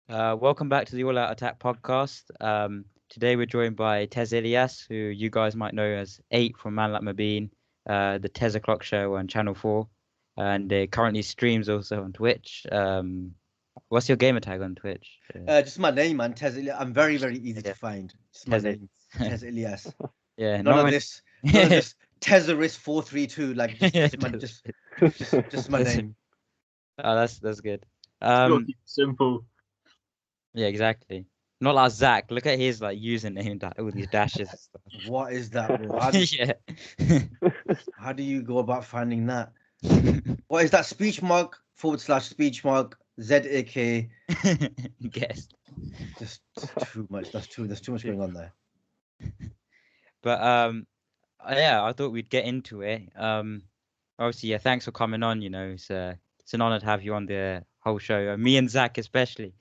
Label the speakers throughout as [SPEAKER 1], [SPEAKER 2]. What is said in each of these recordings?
[SPEAKER 1] Welcome back to the All Out Attack podcast. Today we're joined by TEZ ILYAS, who you guys might know as 8 from Man Like Mobeen, the TEZ O'Clock Show on Channel 4, and currently streams also on Twitch. What's your gamer tag on Twitch?
[SPEAKER 2] Just my name, man. TEZ ILYAS. I'm very, very easy to find. Just my name, TEZ ILYAS.
[SPEAKER 1] Yeah,
[SPEAKER 2] none of this Tezerist 432. Like just my name.
[SPEAKER 1] Oh, that's good.
[SPEAKER 3] Simple.
[SPEAKER 1] Yeah, exactly. Not like Zack. Look at his like username, all these dashes and stuff.
[SPEAKER 2] What is that, bro? How do you go about finding that? What is that? Speech mark / speech mark ZAK.
[SPEAKER 1] Guess.
[SPEAKER 2] Just too much. There's too much going on there.
[SPEAKER 1] But yeah, I thought we'd get into it. Obviously, yeah, thanks for coming on. You know, it's an honor to have you on the whole show. Me and Zack especially,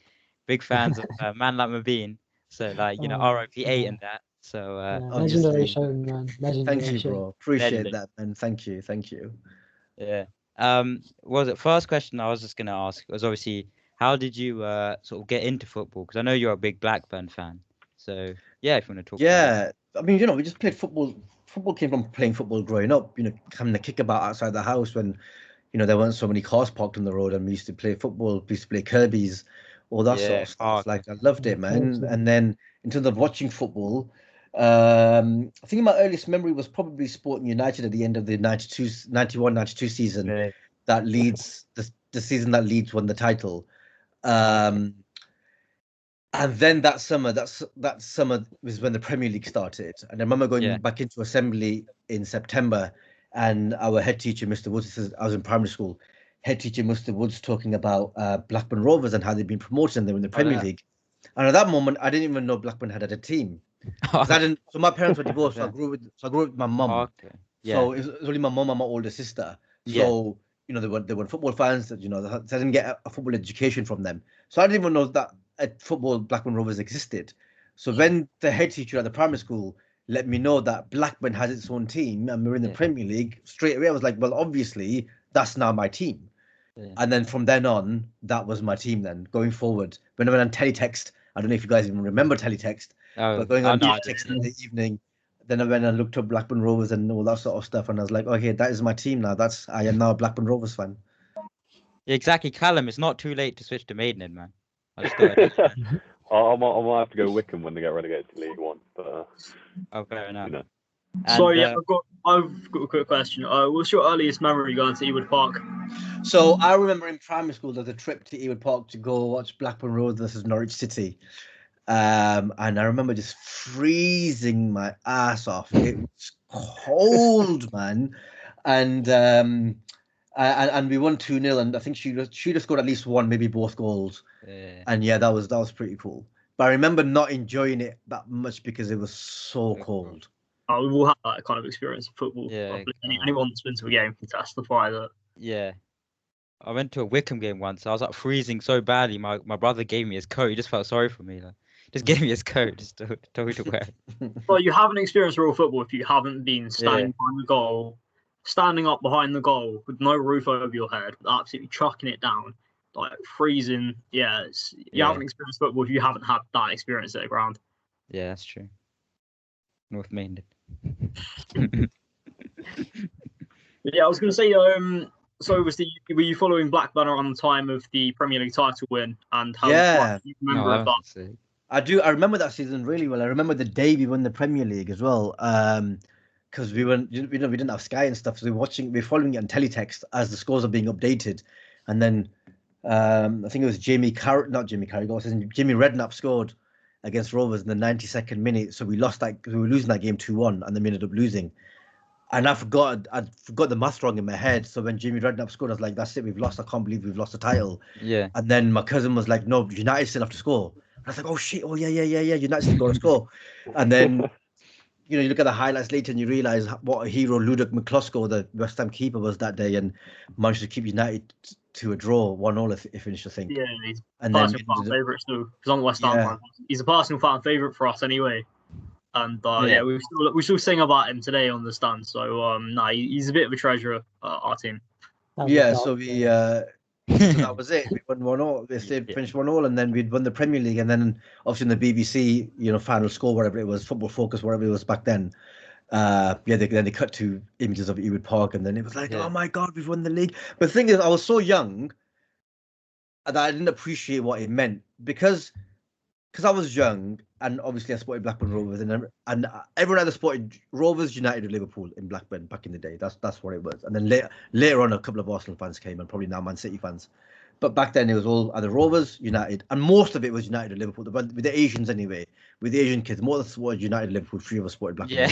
[SPEAKER 1] big fans of Man Like Mobeen. So like, you know, RIP8 and that. So
[SPEAKER 4] legendary show, man. Legendary.
[SPEAKER 2] Thank you, bro. Appreciate that, man. Thank you.
[SPEAKER 1] Yeah. Was it first question I was just gonna ask was obviously how did you sort of get into football? Because I know you're a big Blackburn fan. So yeah, if you want to talk.
[SPEAKER 2] Yeah, I mean, you know, we just played football. Football came from playing football growing up. You know, having a kickabout outside the house when, you know, there weren't so many cars parked on the road, and we used to play football. We used to play Kirby's, all that sort of stuff. Like, I loved it, man. And then in terms of watching football, I think my earliest memory was probably Sporting United at the end of the 91-92 season. That Leeds, the season that Leeds won the title. And then that summer was when the Premier League started. And I remember going back into assembly in September, and our head teacher, Mr. Woods, I was in primary school, head teacher, Mr. Woods, talking about Blackburn Rovers and how they'd been promoted and they were in the Premier League. And at that moment, I didn't even know Blackburn had a team. So my parents were divorced, so I grew up with my mum. So it was only my mum and my older sister. So, you know, they were football fans, you know, so I didn't get a football education from them. So I didn't even know that football Blackburn Rovers existed. So when the head teacher at the primary school let me know that Blackburn has its own team and we're in the Premier League, straight away I was like, well, obviously that's now my team. And then from then on, that was my team then, going forward. When I went on teletext, I don't know if you guys even remember teletext, but going on teletext in the evening, then I went and looked up Blackburn Rovers and all that sort of stuff, and I was like, okay, that is my team now. I am now a Blackburn Rovers fan.
[SPEAKER 1] Yeah, exactly, Callum. It's not too late to switch to Maidenhead, man. I just thought
[SPEAKER 5] I might have to go Wickham when they get relegated to League One. But
[SPEAKER 1] fair enough.
[SPEAKER 5] You know.
[SPEAKER 1] And,
[SPEAKER 3] so yeah, I've got a quick question. What's your earliest memory going to EWOOD Park?
[SPEAKER 2] So I remember in primary school there was a trip to EWOOD Park to go watch Blackburn Rovers versus Norwich City. And I remember just freezing my ass off. It was cold, man. And we won 2-0, and I think she just scored at least one, maybe both goals. And yeah, that was pretty cool. But I remember not enjoying it that much because it was so cold.
[SPEAKER 3] We've all had that kind of experience in football.
[SPEAKER 1] Yeah,
[SPEAKER 3] anyone that's been to a game can testify that.
[SPEAKER 1] Yeah. I went to a Wickham game once. I was like freezing so badly. My brother gave me his coat. He just felt sorry for me. Like, just gave me his coat. Just told me to wear it.
[SPEAKER 3] Well, you haven't experienced real football if you haven't been standing behind the goal, standing up behind the goal with no roof over your head, absolutely chucking it down, like freezing. Yeah, you haven't experienced football if you haven't had that experience at the ground.
[SPEAKER 1] Yeah, that's true. North Main.
[SPEAKER 3] Yeah, I was going to say, so were you following Blackburn around the time of the Premier League title win? And how you remember that?
[SPEAKER 2] I do. I remember that season really well. I remember the day we won the Premier League as well. Because we didn't have Sky and stuff, so we're following it on teletext as the scores are being updated. And then I think it was Jamie Redknapp scored against Rovers in the 92nd minute. So we were losing that game 2-1, and then we ended up losing. And I forgot the math wrong in my head. So when Jamie Redknapp scored, I was like, that's it, we've lost. I can't believe we've lost the title.
[SPEAKER 1] Yeah.
[SPEAKER 2] And then my cousin was like, no, United still have to score. And I was like, oh shit, oh yeah, United still got to score. And then you look at the highlights later and you realise what a hero Ludek McCluskey, the West Ham keeper, was that day, and managed to keep United to a draw, 1-1 if finished, I think.
[SPEAKER 3] Yeah, he's a personal fan favourite too. He's on the West Ham fan. He's a personal fan favourite for us anyway. And we still sing about him today on the stand. So he's a bit of a treasure, our team.
[SPEAKER 2] Yeah, so we So that was it. We won 1-0. They finished 1-0, and then we'd won the Premier League, and then obviously in the BBC, final score, whatever it was, Football Focus, whatever it was back then. Then they cut to images of Ewood Park, and then it was like, oh my God, we've won the league. But the thing is, I was so young that I didn't appreciate what it meant because I was young, and obviously I supported Blackburn Rovers, and everyone either supported Rovers, United, or Liverpool in Blackburn back in the day. That's what it was. And then later on, a couple of Arsenal fans came, and probably now Man City fans. But back then, it was all either Rovers, United, and most of it was United or Liverpool. But with the Asians anyway, with the Asian kids, more of us supported United, Liverpool. 3 of us supported Blackburn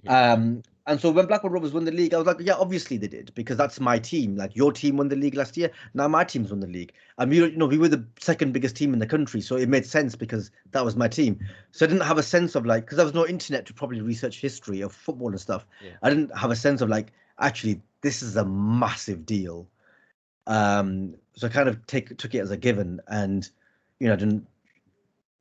[SPEAKER 2] Rovers. And so when Blackburn Rovers won the league, I was like, yeah, obviously they did, because that's my team. Like, your team won the league last year, now my team's won the league. And we were the second biggest team in the country, so it made sense because that was my team. So I didn't have a sense of because there was no internet to probably research history of football and stuff. Yeah. I didn't have a sense of actually, this is a massive deal. So I kind of took it as a given, and I didn't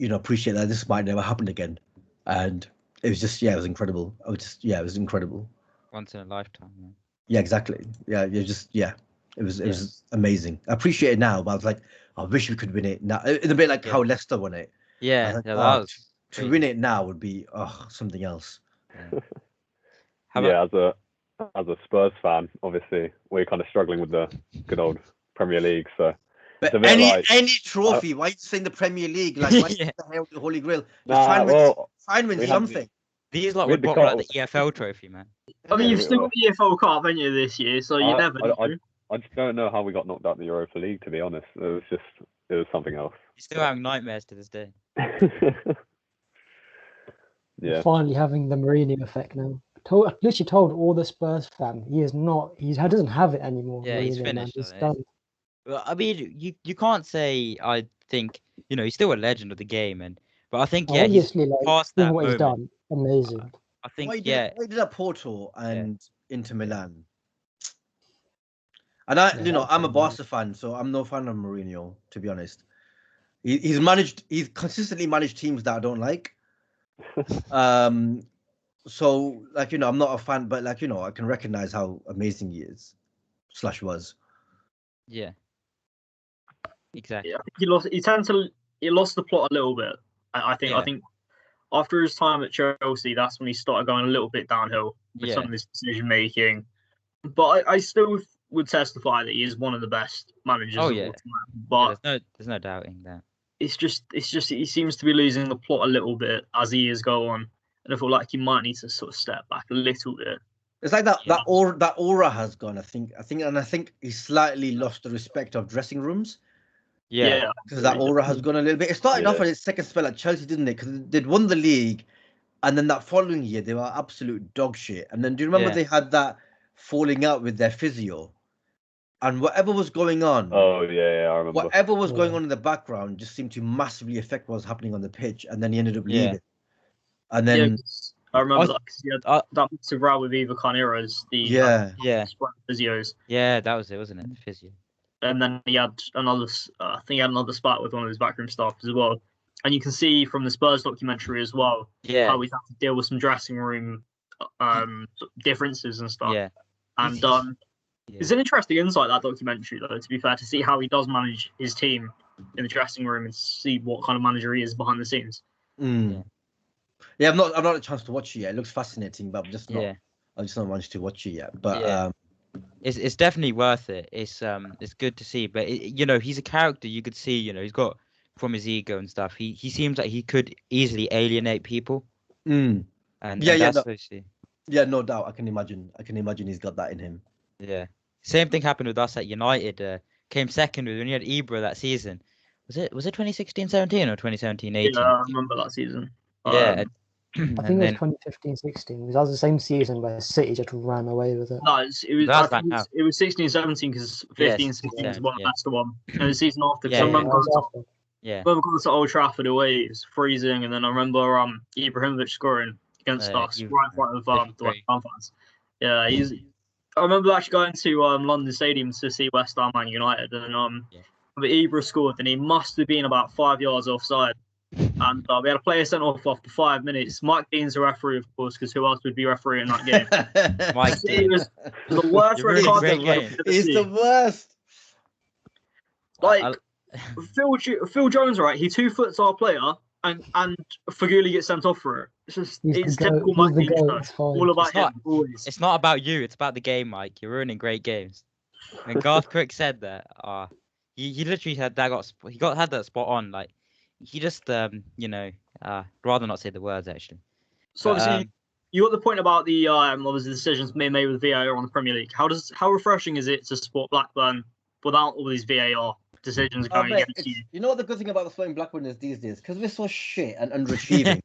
[SPEAKER 2] appreciate that this might never happen again. And it was just it was incredible. It was incredible.
[SPEAKER 1] Once in a lifetime, man.
[SPEAKER 2] Yeah, exactly. Yeah, it was amazing. I appreciate it now, but I was like, I wish we could win it now. It's a bit like how Leicester won it.
[SPEAKER 1] Yeah,
[SPEAKER 2] like,
[SPEAKER 1] that was
[SPEAKER 2] to win it now would be something else.
[SPEAKER 5] Yeah. As a Spurs fan, obviously we're kind of struggling with the good old Premier League. So,
[SPEAKER 2] but any trophy, why are you saying the Premier League? Like, why the hell the Holy Grail? Try and win something.
[SPEAKER 1] These would bottle out the EFL trophy, man.
[SPEAKER 3] I mean, you've still got the EFL Cup, haven't you, this year? So you never know.
[SPEAKER 5] I just don't know how we got knocked out the Europa League, to be honest. It was something else.
[SPEAKER 1] You're still having nightmares to this day.
[SPEAKER 4] Yeah. Finally having the Mourinho effect now. I literally told all the Spurs fans he doesn't have it anymore.
[SPEAKER 1] Yeah,
[SPEAKER 4] Mourinho,
[SPEAKER 1] he's finished.
[SPEAKER 4] He's done.
[SPEAKER 1] Well, I mean, you can't say. I think he's still a legend of the game, but I think
[SPEAKER 4] obviously,
[SPEAKER 1] he's past that
[SPEAKER 4] what
[SPEAKER 1] moment.
[SPEAKER 4] He's done, amazing.
[SPEAKER 1] I think
[SPEAKER 2] why did that Porto and Inter Milan? And I'm a Barca fan, so I'm no fan of Mourinho, to be honest. He's consistently managed teams that I don't like. So I'm not a fan, but I can recognize how amazing he is / was.
[SPEAKER 1] Yeah. Exactly.
[SPEAKER 3] Yeah, he lost the plot a little bit. I think after his time at Chelsea, that's when he started going a little bit downhill with some of his decision making. But I still would testify that he is one of the best managers of all time. But
[SPEAKER 1] there's no doubting that.
[SPEAKER 3] It's just he seems to be losing the plot a little bit as the years go on, and I feel like he might need to sort of step back a little bit.
[SPEAKER 2] It's like that aura has gone. I think he slightly lost the respect of dressing rooms.
[SPEAKER 1] Yeah,
[SPEAKER 2] because that aura has gone a little bit. It started off at his second spell at Chelsea, didn't it? Because they'd won the league, and then that following year they were absolute dog shit. And then do you remember they had that falling out with their physio, and whatever was going on?
[SPEAKER 5] Oh yeah, I remember.
[SPEAKER 2] Whatever was going on in the background just seemed to massively affect what was happening on the pitch, and then he ended up leaving. And then
[SPEAKER 3] I remember that because he had that massive row with Eva Carneros, the physios.
[SPEAKER 1] Yeah, that was it, wasn't it? The physio.
[SPEAKER 3] And then he had another spat with one of his backroom staff as well. And you can see from the Spurs documentary as well how he's had to deal with some dressing room differences and stuff.
[SPEAKER 1] Yeah.
[SPEAKER 3] And it's an interesting insight, that documentary, though, to be fair, to see how he does manage his team in the dressing room and see what kind of manager he is behind the scenes.
[SPEAKER 2] Yeah, I've not had a chance to watch it yet. It looks fascinating, but I've just not managed to watch it yet. But
[SPEAKER 1] it's definitely worth it. It's good to see. But he's a character. You could see, he's got, from his ego and stuff, he seems like he could easily alienate people.
[SPEAKER 2] And no doubt. I can imagine he's got that in him.
[SPEAKER 1] Yeah. Same thing happened with us at United. Came second when you had Ibra that season. Was it 2016-17 or 2017-18?
[SPEAKER 3] Yeah, I remember that season.
[SPEAKER 1] Yeah.
[SPEAKER 4] I think it was 2015-16. It was the same season where City just ran away with it.
[SPEAKER 3] No, it was 16-17 because 15-16 was one the one. And the season after, because I remember going to Old Trafford away, it was freezing, and then I remember Ibrahimovic scoring against us right in front of the West Ham fans. Yeah, I remember actually going to London Stadium to see West Ham and United, and Ibra scored, and he must have been about 5 yards offside. And we had a player sent off after 5 minutes. Mike Dean's the referee, of course, because who else would be refereeing that game?
[SPEAKER 1] Mike Dean
[SPEAKER 3] was the worst red card
[SPEAKER 2] He's the worst.
[SPEAKER 3] Like Phil Jones, right? He 2 foot our player, and Faguli gets sent off for it. It's just it's typical Mike all about him. Always.
[SPEAKER 1] It's not about you. It's about the game, Mike. You're ruining great games. When Garth Crick said that, he literally had that spot on. Like he just rather not say the words actually.
[SPEAKER 3] So obviously, you got the point about the obviously decisions being made with VAR on the Premier League. How refreshing is it to support Blackburn without all these VAR decisions going against you?
[SPEAKER 2] You know what the good thing about the supporting Blackburn is these days? Because we're so shit and underachieving.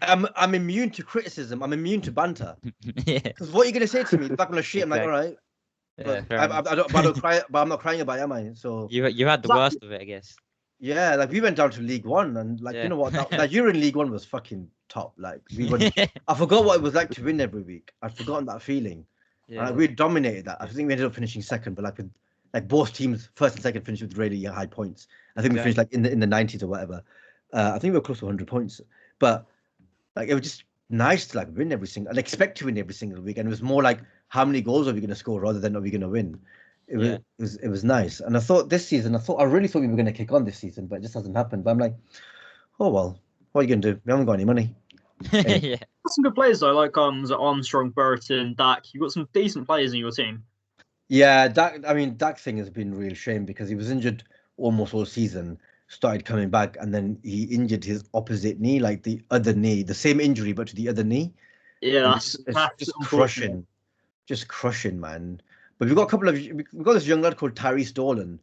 [SPEAKER 2] I'm immune to criticism. I'm immune to banter.
[SPEAKER 1] Yeah.
[SPEAKER 2] Because what are you going to say to me? Blackburn are shit. I'm like, all right.
[SPEAKER 1] Yeah,
[SPEAKER 2] I don't cry, but I'm not crying about it, am I? So
[SPEAKER 1] you had the worst of it, I guess.
[SPEAKER 2] Yeah, like we went down to League One, and you know what? That year in League One was fucking top. Like we went, I forgot what it was like to win every week. I'd forgotten that feeling. Yeah. We dominated that. I think we ended up finishing second, but with both teams, first and second, finished with really high points. I think we finished like in the 90s or whatever. I think we were close to 100 points, but like it was just nice to like win every single and expect to win every single week. And it was more like how many goals are we going to score rather than are we going to win. It was nice. And I thought this season, I really thought we were going to kick on this season, but it just hasn't happened. But I'm like, oh well, what are you going to do? We haven't got any money.
[SPEAKER 1] Yeah.
[SPEAKER 3] Got some good players though, like Armstrong, Burton, Dak. You've got some decent players in your team.
[SPEAKER 2] Yeah, Dak thing has been a real shame because he was injured almost all season, started coming back, and then he injured his opposite knee, like the other knee, the same injury but to the other knee.
[SPEAKER 3] Yeah,
[SPEAKER 2] that's just crushing, man. But we've got this young lad called Tyrese Dolan,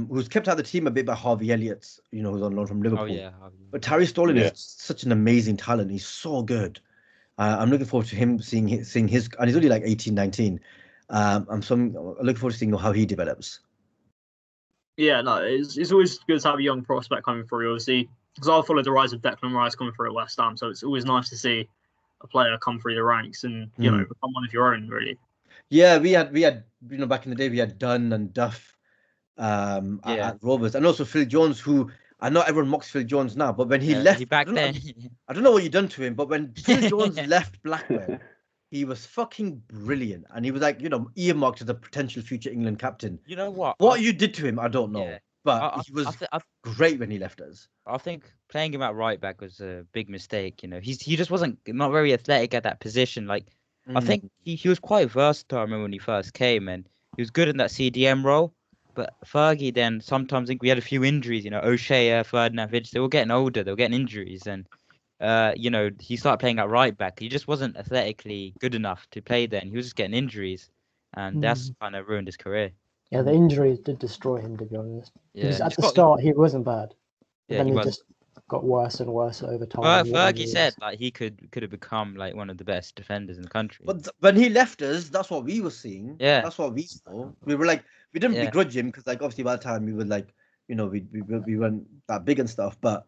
[SPEAKER 2] who's kept out of the team a bit by Harvey Elliott, who's on loan from Liverpool.
[SPEAKER 1] Oh yeah,
[SPEAKER 2] but Tyrese Dolan is such an amazing talent. He's so good. I'm looking forward to him seeing his, and he's only like 18, 19. I'm looking forward to seeing how he develops.
[SPEAKER 3] Yeah, no, it's always good to have a young prospect coming through, obviously, because I followed the rise of Declan Rice coming through at West Ham, so it's always nice to see a player come through the ranks and become one of your own, really.
[SPEAKER 2] Yeah, we had back in the day we had Dunn and Duff at Rovers, and also Phil Jones, who I know everyone mocks Phil Jones now, but when he left
[SPEAKER 1] back then,
[SPEAKER 2] I don't know what you done to him, but when Phil Jones left Blackburn, he was fucking brilliant, and he was like earmarked as a potential future England captain.
[SPEAKER 1] You know what?
[SPEAKER 2] What you did to him, I don't know, but he was great when he left us.
[SPEAKER 1] I think playing him at right back was a big mistake. He just wasn't not very athletic at that position. Like I think he was quite versatile. I remember when he first came, and he was good in that CDM role. But Fergie then sometimes, I think we had a few injuries. O'Shea, Ferdinand, Vidge, they were getting older. They were getting injuries, and he started playing at right back. He just wasn't athletically good enough to play then. He was just getting injuries, and that's kind of ruined his career.
[SPEAKER 4] Yeah, the injuries did destroy him, to be honest.
[SPEAKER 1] Yeah.
[SPEAKER 4] At the start, he wasn't bad. But then he
[SPEAKER 1] was.
[SPEAKER 4] just got worse and worse over time.
[SPEAKER 1] Fergie said like he could have become like one of the best defenders in the country.
[SPEAKER 2] But when he left us, that's what we were seeing.
[SPEAKER 1] Yeah,
[SPEAKER 2] that's what we saw. We were like, we didn't begrudge him because like obviously by the time we were like, we weren't that big and stuff. But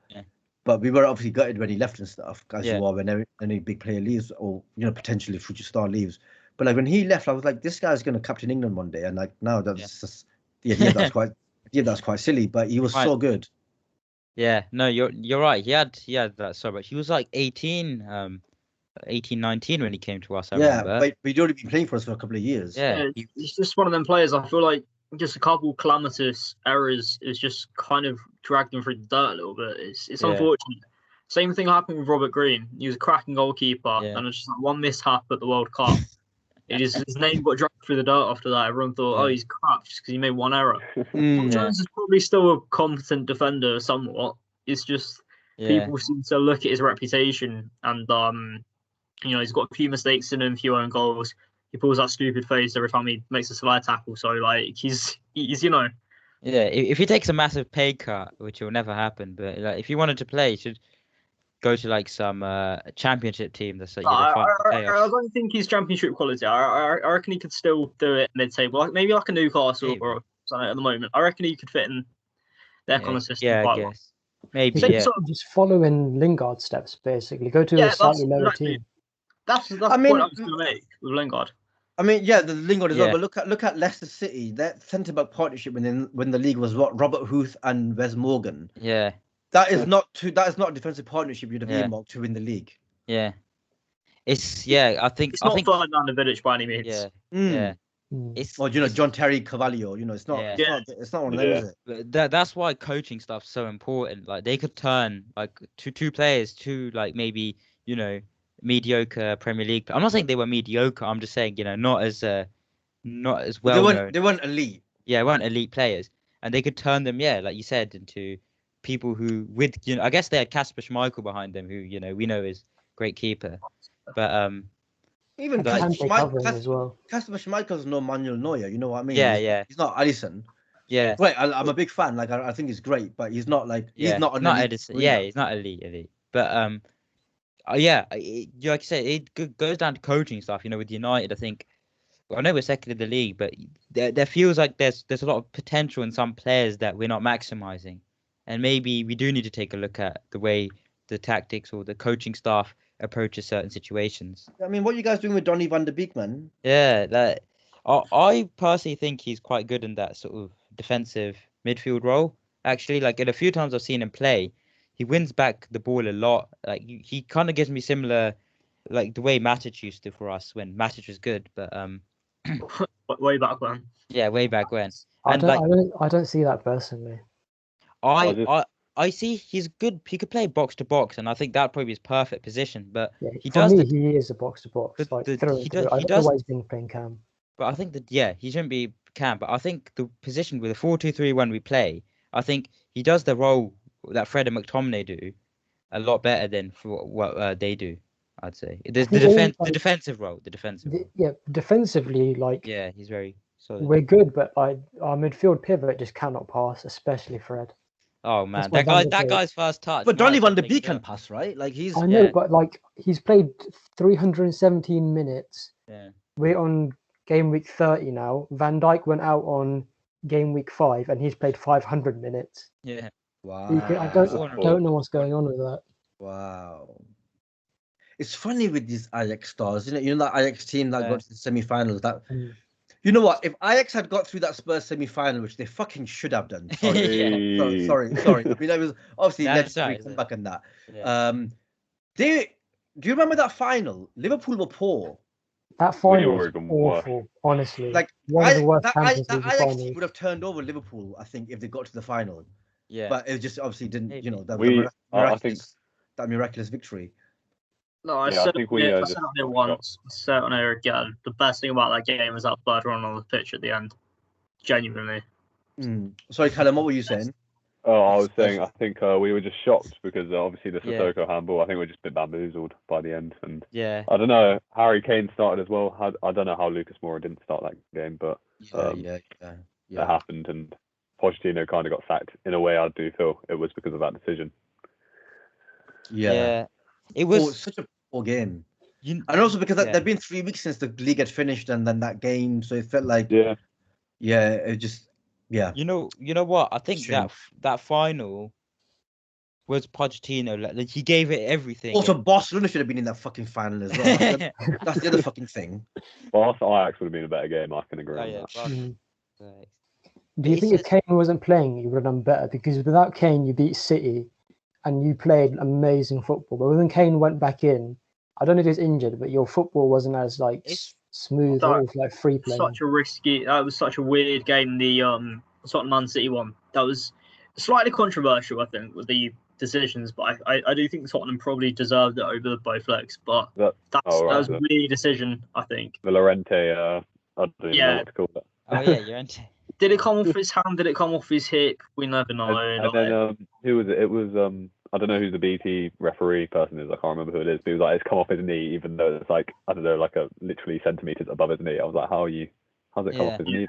[SPEAKER 2] we were obviously gutted when he left and stuff, as you are when any big player leaves or potentially future star leaves. But like when he left, I was like, this guy's going to captain England one day, and like now that's just that's quite silly. But he was so good.
[SPEAKER 1] Yeah, no, you're right. He had that so much. He was like 18, 19 when he came to us. I remember.
[SPEAKER 2] But he'd already been playing for us for a couple of years.
[SPEAKER 1] Yeah,
[SPEAKER 3] he's just one of them players. I feel like just a couple calamitous errors is just kind of dragged him through the dirt a little bit. It's unfortunate. Same thing happened with Robert Green. He was a cracking goalkeeper, and it's just like one mishap at the World Cup. His name got dragged through the dirt after that. Everyone thought, he's crap just because he made one error. Jones is probably still a competent defender somewhat. It's just people seem to look at his reputation and, he's got a few mistakes in him, a few own goals. He pulls that stupid face every time he makes a slide tackle. So, like, he's Yeah,
[SPEAKER 1] if he takes a massive pay cut, which will never happen, but like, if he wanted to play, he should go to like some championship team that's like
[SPEAKER 3] I don't think he's championship quality. I reckon he could still do it mid-table, like maybe like a Newcastle or something at the moment. I reckon he could fit in their kind of system.
[SPEAKER 1] Yeah, I guess. Maybe
[SPEAKER 4] sort of just following Lingard's steps, basically. Go to a slightly lower team.
[SPEAKER 3] That's the point I was going to make with Lingard.
[SPEAKER 2] I mean, the Lingard as well. But look at Leicester City. That centre back partnership when the league was Robert Huth and Wes Morgan.
[SPEAKER 1] Yeah.
[SPEAKER 2] That is not a defensive partnership you'd have earmarked to win the league.
[SPEAKER 1] Yeah. I think
[SPEAKER 3] Ferdinand Vidic by any means.
[SPEAKER 1] Yeah. It's
[SPEAKER 2] or John Terry Carvalho. It's not.
[SPEAKER 1] Yeah.
[SPEAKER 2] It's not one of them, is it?
[SPEAKER 1] That's why coaching stuff's so important. Like they could turn like two players to like maybe mediocre Premier League. I'm not saying they were mediocre. I'm just saying not as well known.
[SPEAKER 2] They weren't elite.
[SPEAKER 1] Yeah, they weren't elite players, and they could turn them, like you said, into people who with I guess they had Kasper Schmeichel behind them, who we know is great keeper, but
[SPEAKER 2] even
[SPEAKER 4] Kasper
[SPEAKER 2] Schmeichel's no Manuel Neuer. You know what I mean?
[SPEAKER 1] Yeah,
[SPEAKER 2] he's not Alisson.
[SPEAKER 1] Yeah,
[SPEAKER 2] right. I'm a big fan. Like I think he's great, but he's not like he's not an elite
[SPEAKER 1] Edison. Yeah, he's not elite. But like you said, it goes down to coaching stuff. With United, I think. Well, I know we're second in the league, but there feels like there's a lot of potential in some players that we're not maximizing, and maybe we do need to take a look at the way the tactics or the coaching staff approaches certain situations.
[SPEAKER 2] I mean, what are you guys doing with Donny van de Beek, man?
[SPEAKER 1] Yeah, I personally think he's quite good in that sort of defensive midfield role. Actually, like in a few times I've seen him play, he wins back the ball a lot. Like he kind of gives me similar, like the way Matic used to for us when Matic was good, but
[SPEAKER 3] way back when.
[SPEAKER 1] Yeah, way back when.
[SPEAKER 4] I don't see that personally.
[SPEAKER 1] I see he's good. He could play box to box, and I think that probably is perfect position. But
[SPEAKER 4] he is a box to box. Like I don't know why he's been playing cam.
[SPEAKER 1] But I think that he shouldn't be cam. But I think the position with the 4-2-3-1 we play, I think he does the role that Fred and McTominay do a lot better than for what they do. I'd say the defensive role.
[SPEAKER 4] Defensively, like
[SPEAKER 1] he's very solid.
[SPEAKER 4] We're good, but our midfield pivot just cannot pass, especially Fred.
[SPEAKER 1] Oh man, that guy's first touch.
[SPEAKER 2] But Donny van de Beek can pass, right? Like he's.
[SPEAKER 4] I know, but like he's played 317 minutes.
[SPEAKER 1] Yeah.
[SPEAKER 4] We're on game week 30 now. Van Dijk went out on game week 5, and he's played 500 minutes.
[SPEAKER 1] Yeah.
[SPEAKER 2] Wow.
[SPEAKER 4] I don't know what's going on with that.
[SPEAKER 2] Wow. It's funny with these Ajax stars, that Ajax team that got to the semi-finals. You know what? If Ajax had got through that Spurs semi-final, which they fucking should have done. Sorry. Sorry. I mean, it was obviously legendary comeback and that.
[SPEAKER 1] Yeah.
[SPEAKER 2] Do you remember that final? Liverpool were poor.
[SPEAKER 4] That final was awful, honestly.
[SPEAKER 2] Like
[SPEAKER 4] one of the worst Champions League
[SPEAKER 2] Ajax
[SPEAKER 4] finals.
[SPEAKER 2] team would have turned over Liverpool, I think, if they got to the final.
[SPEAKER 1] Yeah.
[SPEAKER 2] But it just obviously didn't.
[SPEAKER 5] I think
[SPEAKER 2] that miraculous victory.
[SPEAKER 3] No, I said it once. I said it on air again. The best thing about that game was that bird run on the pitch at the end. Genuinely.
[SPEAKER 2] Sorry, Callum, what were you saying?
[SPEAKER 5] Oh, I was saying, I think we were just shocked because obviously the Sissoko handball, I think we were just a bit bamboozled by the end. And I don't know, Harry Kane started as well. I don't know how Lucas Moura didn't start that game, but it happened. And Pochettino kind of got sacked. In a way, I do feel it was because of that decision.
[SPEAKER 2] Yeah.
[SPEAKER 1] It was
[SPEAKER 2] such a poor game. And also because there'd been 3 weeks since the league had finished and then that game, so it felt like it just You
[SPEAKER 1] know what? I think that final was Pochettino. Like he gave it everything.
[SPEAKER 2] Also, Barcelona should have been in that fucking final as well. That's the other fucking thing.
[SPEAKER 5] Ajax would have been a better game. I can agree on that.
[SPEAKER 4] Do you think if Kane wasn't playing, you would have done better? Because without Kane, you beat City. And you played amazing football. But when Kane went back in, I don't know if he was injured, but your football wasn't as smooth. It was like free play.
[SPEAKER 3] That was such a weird game. The Man City one. That was slightly controversial, I think, with the decisions. But I do think Tottenham probably deserved it over both legs. But that was a weird decision, I think.
[SPEAKER 5] The Llorente, I don't even know what to call that.
[SPEAKER 1] Oh yeah, Llorente.
[SPEAKER 3] Did it come off his hand? Did it come off his hip? We never know.
[SPEAKER 5] And then who was it? It was I don't know who the BT referee person is. I can't remember who it is. But he was like, it's come off his knee, even though it's like I don't know, like a literally centimeters above his knee. I was like, how's it come off his knee?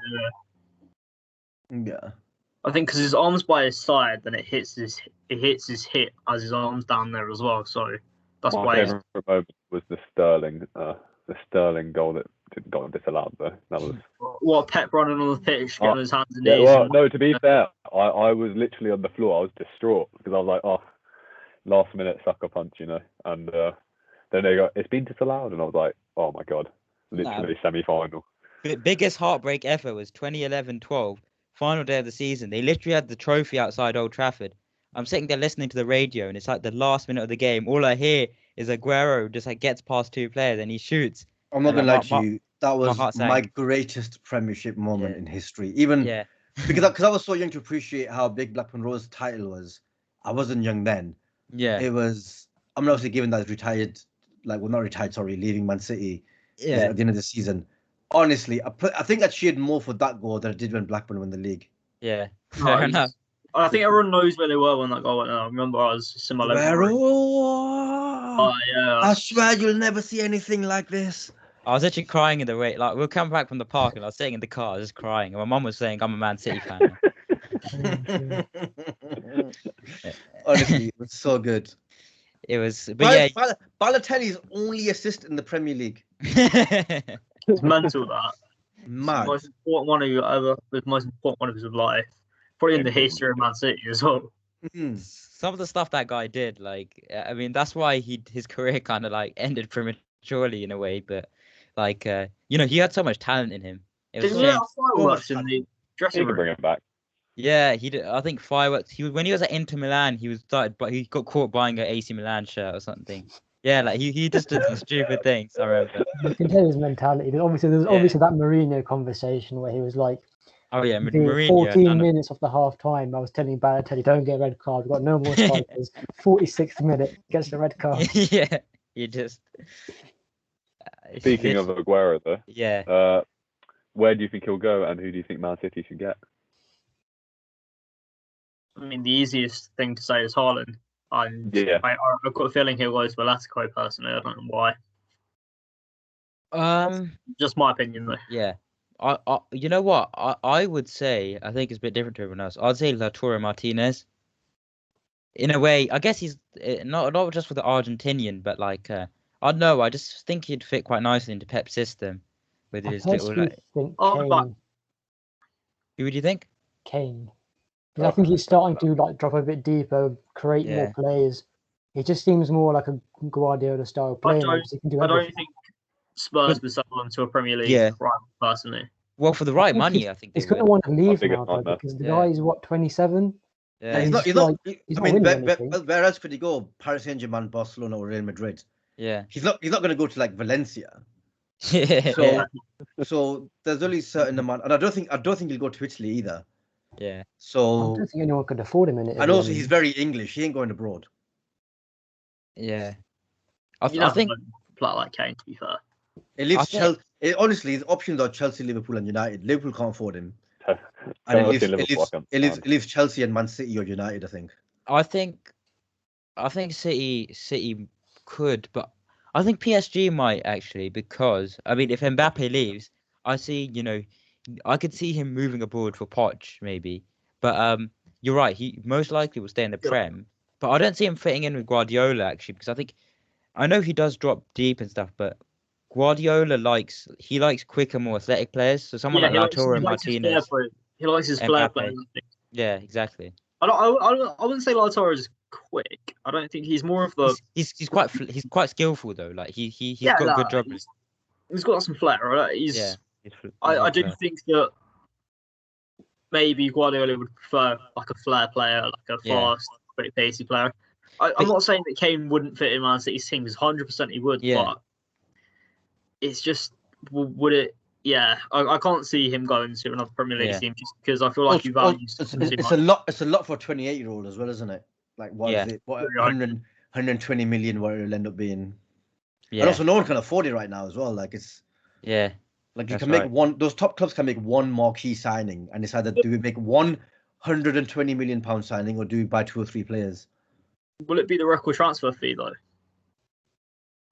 [SPEAKER 2] Yeah.
[SPEAKER 3] I think because his arm's by his side, then it hits his hip as his arm's down there as well. So that's why.
[SPEAKER 5] My favourite moment was the Sterling goal that got disallowed though. That was
[SPEAKER 3] what Pep running on the pitch, getting his hands and knees.
[SPEAKER 5] Well, no, to be fair, I was literally on the floor. I was distraught because I was like, last minute sucker punch, and then they go, it's been disallowed, and I was like, oh my god, literally semi-final.
[SPEAKER 1] The biggest heartbreak ever was 2011-12, final day of the season. They literally had the trophy outside Old Trafford. I'm sitting there listening to the radio, and it's like the last minute of the game. All I hear is Aguero just like gets past 2 players and he shoots.
[SPEAKER 2] I'm not gonna lie to you. That was my greatest Premiership moment in history. Even because I was so young to appreciate how big Blackburn Rove's title was. I wasn't young then.
[SPEAKER 1] Yeah.
[SPEAKER 2] It was. I mean, obviously, given that he's retired, not retired, sorry, leaving Man City at the end of the season. Honestly, I think I cheered more for that goal than I did when Blackburn won the league.
[SPEAKER 1] Yeah. Fair enough.
[SPEAKER 3] I think everyone knows where they were when that goal went. I remember I was similar.
[SPEAKER 2] Oh, yeah. I swear you'll never see anything like this.
[SPEAKER 1] I was actually crying in the way. Like, we'll come back from the park, and I was sitting in the car, just crying. And my mum was saying, "I'm a Man City fan."
[SPEAKER 2] Honestly, it was so good.
[SPEAKER 1] It was, but
[SPEAKER 2] Balotelli's only assist in the Premier League.
[SPEAKER 3] It's mental that.
[SPEAKER 2] Mad.
[SPEAKER 3] The most important one of his life. Probably in the history of Man City as well.
[SPEAKER 1] Some of the stuff that guy did, like, I mean, that's why his career kind of like ended prematurely in a way. But like, he had so much talent in him. It was
[SPEAKER 3] fireworks in the dressing room.
[SPEAKER 5] He could bring it back.
[SPEAKER 1] Yeah, he did. I think fireworks. When he was at Inter Milan, but he got caught buying an AC Milan shirt or something. Yeah, like he just did some stupid things. I remember.
[SPEAKER 4] You can tell his mentality. There's obviously that Mourinho conversation where he was like,
[SPEAKER 1] "Oh yeah, Mourinho."
[SPEAKER 4] 14 minutes of the half time, I was telling Balotelli, "Don't get a red card. We've got no more strikers." 46th minute gets the red card.
[SPEAKER 1] Yeah, you just.
[SPEAKER 5] Speaking of Aguero, though.
[SPEAKER 1] Yeah.
[SPEAKER 5] Where do you think he'll go, and who do you think Man City should get?
[SPEAKER 3] I mean, the easiest thing to say is Haaland. I've got a feeling he'll go to Atletico personally. I don't know why. Just my opinion, though.
[SPEAKER 1] Yeah. You know what? I would say, I think it's a bit different to everyone else. I'd say Lautaro Martinez. In a way, I guess he's not just for the Argentinian, but like, I don't know. I just think he'd fit quite nicely into Pep's system with his little.
[SPEAKER 4] Think Kane.
[SPEAKER 1] Who would you think?
[SPEAKER 4] Kane. I think he's starting to like drop a bit deeper, create more plays. He just seems more like a Guardiola style player.
[SPEAKER 3] I don't think Spurs would sell him to a Premier League rival, personally.
[SPEAKER 1] Well, for the right money, I think
[SPEAKER 4] he's going to want to leave now, because the guy is 27.
[SPEAKER 1] Yeah,
[SPEAKER 2] he's not. Where else could he go? Paris Saint-Germain, Barcelona, or Real Madrid.
[SPEAKER 1] Yeah,
[SPEAKER 2] he's not going to go to like Valencia. So there's only a certain amount, and I don't think he'll go to Italy either.
[SPEAKER 1] Yeah.
[SPEAKER 2] So
[SPEAKER 4] I don't think anyone could afford him in it.
[SPEAKER 2] And also, he's very English. He ain't going abroad.
[SPEAKER 1] Yeah.
[SPEAKER 3] I think plot like Kane, to be fair.
[SPEAKER 2] It leaves Chelsea. Honestly, his options are Chelsea, Liverpool, and United. Liverpool can't afford him. And it leaves Chelsea and Man City or United, I think.
[SPEAKER 1] I think City could, but I think PSG might actually, because I mean, if Mbappe leaves, I see, I could see him moving abroad for Poch maybe. But you're right, he most likely will stay in the Prem. But I don't see him fitting in with Guardiola actually, because I know he does drop deep and stuff, but Guardiola likes quicker, more athletic players. So someone like Lautaro and Martinez.
[SPEAKER 3] He likes his flair play.
[SPEAKER 1] Yeah, exactly.
[SPEAKER 3] I wouldn't say Lautaro is quick. I don't think he's more of the.
[SPEAKER 1] He's quite skillful though. Like he's got good dribbling.
[SPEAKER 3] He's got some flair, right? I do think that maybe Guardiola would prefer like a flair player, like a fast, quick, pacey player. I'm not saying that Kane wouldn't fit in Man City's team, because 100% he would. Yeah. But it's just, would it? Yeah, I can't see him going to another Premier League team just because I feel like he values.
[SPEAKER 2] It's a lot for a 28-year-old as well, isn't it? Like, what is it? What 120 million? What it'll end up being? Yeah. And also, no one can afford it right now as well. Like it's.
[SPEAKER 1] Yeah.
[SPEAKER 2] Like you can make one. Those top clubs can make one marquee signing, and it's either do we make £120 million signing or do we buy 2 or 3 players?
[SPEAKER 3] Will it be the record transfer fee though?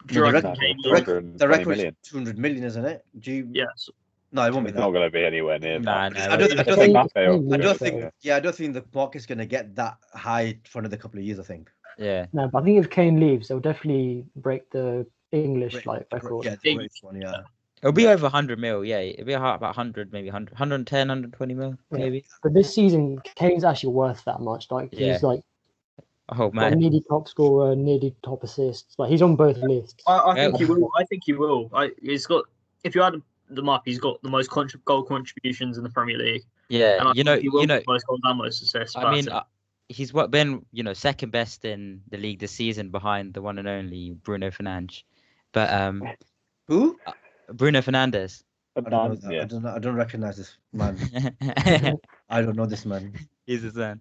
[SPEAKER 2] The record is 200 million, isn't it?
[SPEAKER 3] Yes.
[SPEAKER 2] No, it won't be.
[SPEAKER 5] It's not going to be anywhere near that.
[SPEAKER 2] I don't think the market's going to get that high for another couple of years. I think.
[SPEAKER 1] Yeah.
[SPEAKER 4] No, but I think if Kane leaves, they'll definitely break the English record.
[SPEAKER 2] Yeah, the English one. Yeah.
[SPEAKER 1] It'll be over 100 mil. Yeah, it'll be about 100, maybe 100, 110, 120 mil, maybe.
[SPEAKER 4] But this season, Kane's actually worth that much. Like he's like.
[SPEAKER 1] Oh man!
[SPEAKER 4] Nearly top scorer, nearly top assists. Like he's on both lists.
[SPEAKER 3] I think he will. I think he will. He's got. If you add them up, he's got the most goal contributions in the Premier League.
[SPEAKER 1] Yeah,
[SPEAKER 3] and most goals and most assists.
[SPEAKER 1] I mean, he's been second best in the league this season behind the one and only Bruno Fernandes. But
[SPEAKER 2] who?
[SPEAKER 1] Bruno Fernandes.
[SPEAKER 2] I don't know that. I don't recognize this man. I don't know this man.
[SPEAKER 1] He's his son.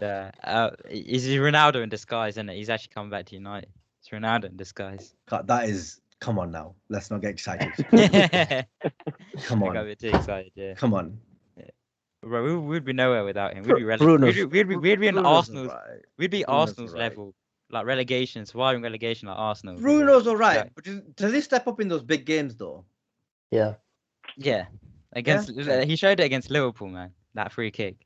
[SPEAKER 1] Yeah. He's Ronaldo in disguise, isn't it? He's actually coming back to United. It's Ronaldo in disguise.
[SPEAKER 2] God, that is. Come on now. Let's not get excited. Come on.
[SPEAKER 1] I got a bit too excited. Yeah.
[SPEAKER 2] Come on.
[SPEAKER 1] Yeah. Bro, we'd be nowhere without him. We'd be we'd be in Arsenal's. Right. We'd be Arsenal's level, like relegation, surviving relegation, like Arsenal.
[SPEAKER 2] Bruno's alright, but does he step up in those big games though?
[SPEAKER 4] Yeah.
[SPEAKER 1] Yeah. He showed it against Liverpool, man. That free kick.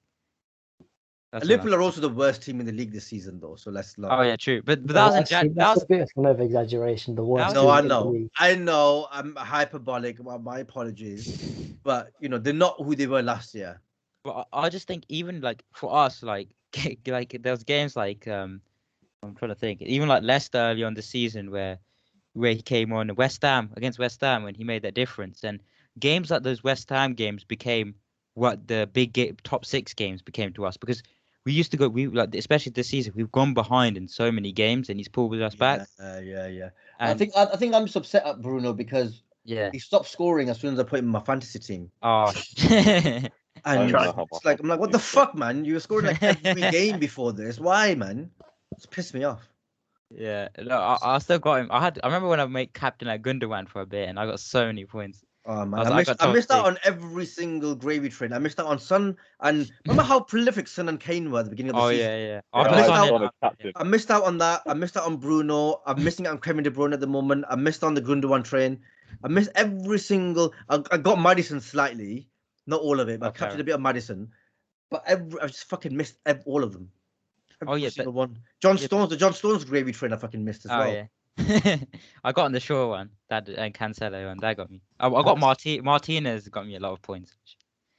[SPEAKER 2] Liverpool are also the worst team in the league this season, though. So let's not.
[SPEAKER 1] Oh yeah, true. But that was
[SPEAKER 4] a bit of an exaggeration. The worst.
[SPEAKER 2] No, I know. I'm hyperbolic. My apologies, but they're not who they were last year.
[SPEAKER 1] But I just think even like for us, like there's games like I'm trying to think, even like Leicester early on the season where he came on against West Ham when he made that difference, and games like those West Ham games became what the big top 6 games became to us, because we used to go, especially this season, we've gone behind in so many games, and he's pulled us back.
[SPEAKER 2] Yeah. And I think I'm just upset at Bruno because he stopped scoring as soon as I put him in my fantasy team.
[SPEAKER 1] Oh,
[SPEAKER 2] and it's like I'm like, what the fuck, man? You were scoring like every game before this. Why, man? It's pissed me off.
[SPEAKER 1] Yeah, no, I still got him. I remember when I made captain at Gundogan for a bit, and I got so many points.
[SPEAKER 2] Oh man, I missed out on every single gravy train. I missed out on Son, and remember how prolific Son and Kane were at the beginning of the season.
[SPEAKER 1] Yeah.
[SPEAKER 2] I missed out on that. I missed out on Bruno. I'm missing out on Kevin De Bruyne at the moment. I missed out on the Gundogan train. I missed every single. I got Maddison slightly, not all of it, but I captured a bit of Maddison. But I just fucking missed all of them. Every single one. The John Stones gravy train I fucking missed as well.
[SPEAKER 1] Yeah. I got on the Shaw one, and Cancelo, and that got me. I got Martinez got me a lot of points.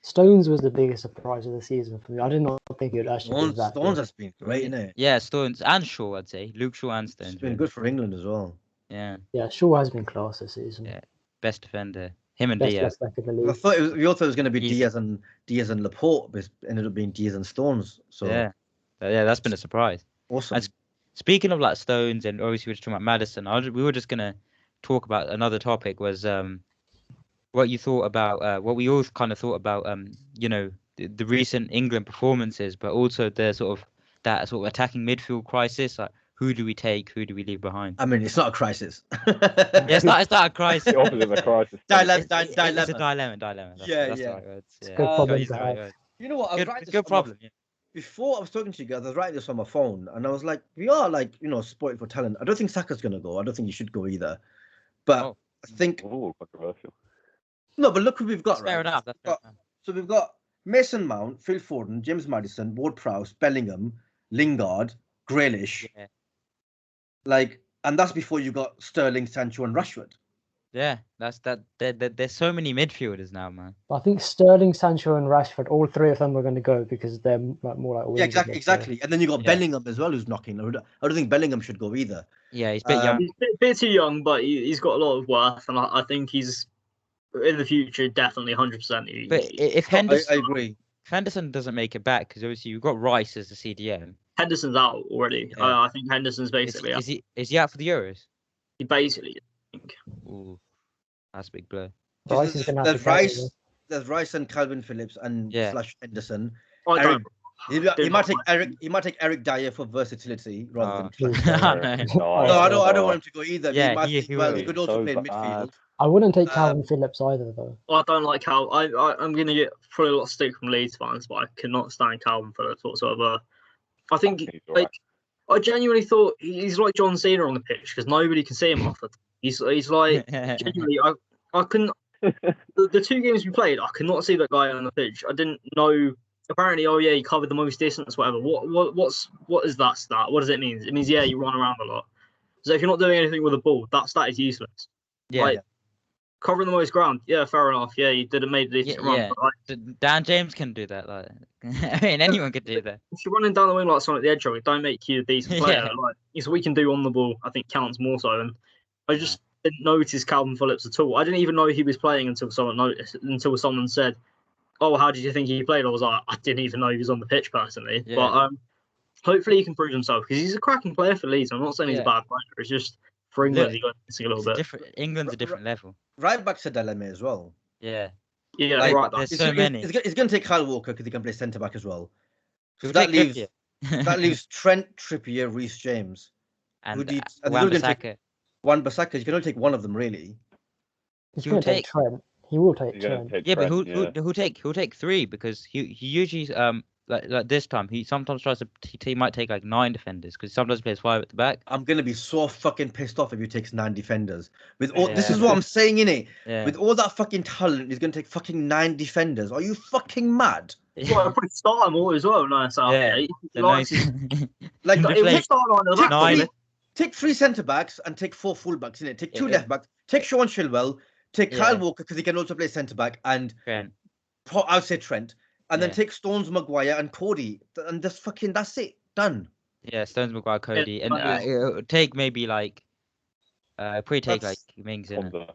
[SPEAKER 4] Stones was the biggest surprise of the season for me. I did not think it would actually be that.
[SPEAKER 2] Stones has been great, isn't it?
[SPEAKER 1] Yeah, Stones and Shaw, I'd say. Luke Shaw and Stones.
[SPEAKER 2] It's been good for England as well.
[SPEAKER 1] Yeah.
[SPEAKER 4] Yeah, Shaw has been class this season.
[SPEAKER 1] Yeah, best defender. Him and Diaz.
[SPEAKER 2] I thought we all thought it was going to be Diaz and Laporte, but it ended up being Diaz and Stones. So
[SPEAKER 1] yeah, that's been a surprise.
[SPEAKER 2] Awesome.
[SPEAKER 1] And speaking of like Stones, and obviously we're just talking about Maddison, we were just gonna talk about another topic, was what you thought about what we all kind of thought about the recent England performances, but also the sort of attacking midfield crisis. Like, who do we take? Who do we leave behind?
[SPEAKER 2] I mean, it's not a crisis.
[SPEAKER 1] It's not a crisis.
[SPEAKER 5] The opposite of a crisis.
[SPEAKER 2] Dilemma.
[SPEAKER 1] It's a dilemma. That's the right word.
[SPEAKER 4] It's a good problem to have.
[SPEAKER 2] You know what?
[SPEAKER 1] Good problem. Yeah.
[SPEAKER 2] Before I was talking to you guys, I was writing this on my phone, and I was like, we are like, spoiled for talent. I don't think Saka's going to go. I don't think he should go either. But I think...
[SPEAKER 5] Oh, controversial.
[SPEAKER 2] No, but look who we've got,
[SPEAKER 1] That's fair enough.
[SPEAKER 2] So we've got Mason Mount, Phil Foden, James Maddison, Ward-Prowse, Bellingham, Lingard, Grealish.
[SPEAKER 1] Yeah.
[SPEAKER 2] And that's before you got Sterling, Sancho, and Rashford.
[SPEAKER 1] Yeah, that's that. There's so many midfielders now, man.
[SPEAKER 4] I think Sterling, Sancho, and Rashford, all three of them are going to go because they're more like wingers.
[SPEAKER 2] Yeah, exactly. And then you got Bellingham as well, who's knocking. I don't think Bellingham should go either.
[SPEAKER 1] Yeah, he's a bit young.
[SPEAKER 3] He's a bit too young, but he's got a lot of worth, and I think he's in the future definitely 100%.
[SPEAKER 1] But if Henderson,
[SPEAKER 2] I agree.
[SPEAKER 1] If Henderson doesn't make it back, because obviously you've got Rice as the CDM.
[SPEAKER 3] Henderson's out already. Yeah. I think Henderson's basically out.
[SPEAKER 1] Is he out for the Euros?
[SPEAKER 3] He basically, I think.
[SPEAKER 1] Ooh, that's a big blow.
[SPEAKER 2] There's Rice and Calvin Phillips and slash Henderson. He might take Eric Dyer for versatility rather than. No, I don't want him to go either.
[SPEAKER 1] Yeah,
[SPEAKER 2] he could also play in midfield.
[SPEAKER 4] I wouldn't take Calvin Phillips either, though.
[SPEAKER 3] I don't like Cal. I'm going to get probably a lot of stick from Leeds fans, but I cannot stand Calvin Phillips whatsoever. I think I genuinely thought he's like John Cena on the pitch because nobody can see him off it. He's like genuinely. I couldn't. The 2 games we played, I could not see that guy on the pitch. I didn't know. Apparently, he covered the most distance, whatever. What is that stat? What does it mean? It means you run around a lot. So if you're not doing anything with the ball, that stat is useless.
[SPEAKER 1] Yeah.
[SPEAKER 3] Covering the most ground, fair enough. Yeah, you didn't make a decent run. But
[SPEAKER 1] Dan James can do that. I mean, anyone could do that.
[SPEAKER 3] If you're running down the wing like someone at the edge of it, don't make you a decent player. It's what we can do on the ball. I think counts more so. And I just didn't notice Calvin Phillips at all. I didn't even know he was playing until someone said, "Oh, how did you think he played?" I was like, I didn't even know he was on the pitch personally. Yeah. But hopefully he can prove himself because he's a cracking player for Leeds. I'm not saying he's a bad player. It's just For England, he got missing a little bit.
[SPEAKER 1] England's a different level.
[SPEAKER 2] Right back's a dilemma as well.
[SPEAKER 1] Yeah.
[SPEAKER 3] Yeah,
[SPEAKER 2] like,
[SPEAKER 3] right back.
[SPEAKER 1] There's so many.
[SPEAKER 2] It's going to take Kyle Walker because he can play centre back as well. So
[SPEAKER 1] That
[SPEAKER 2] leaves Trent, Trippier, Reece James,
[SPEAKER 1] and
[SPEAKER 2] Wan-Bissaka. Wan-Bissaka. You can only take one of them really.
[SPEAKER 4] He's going to take Trent. He will take Trent.
[SPEAKER 1] Yeah, but who'll take three because he usually like this time he sometimes tries to he might take like 9 defenders because he sometimes plays 5 at the back.
[SPEAKER 2] I'm gonna be so fucking pissed off if he takes 9 defenders. With all this is what I'm saying, innit?
[SPEAKER 1] Yeah.
[SPEAKER 2] With all that fucking talent, he's gonna take fucking 9 defenders. Are you fucking mad?
[SPEAKER 3] Well, I probably start them all as well. Nice.
[SPEAKER 2] Take 3 centre backs and take 4 full backs, innit? Take 2 left backs. Take Sean Chilwell. Take Kyle Walker because he can also play centre back and I'll say Trent. And then take Stones, Maguire, and Cody, and that's it, done.
[SPEAKER 1] Yeah, Stones, Maguire, Cody, and it'll take maybe like, probably take like Mings in it.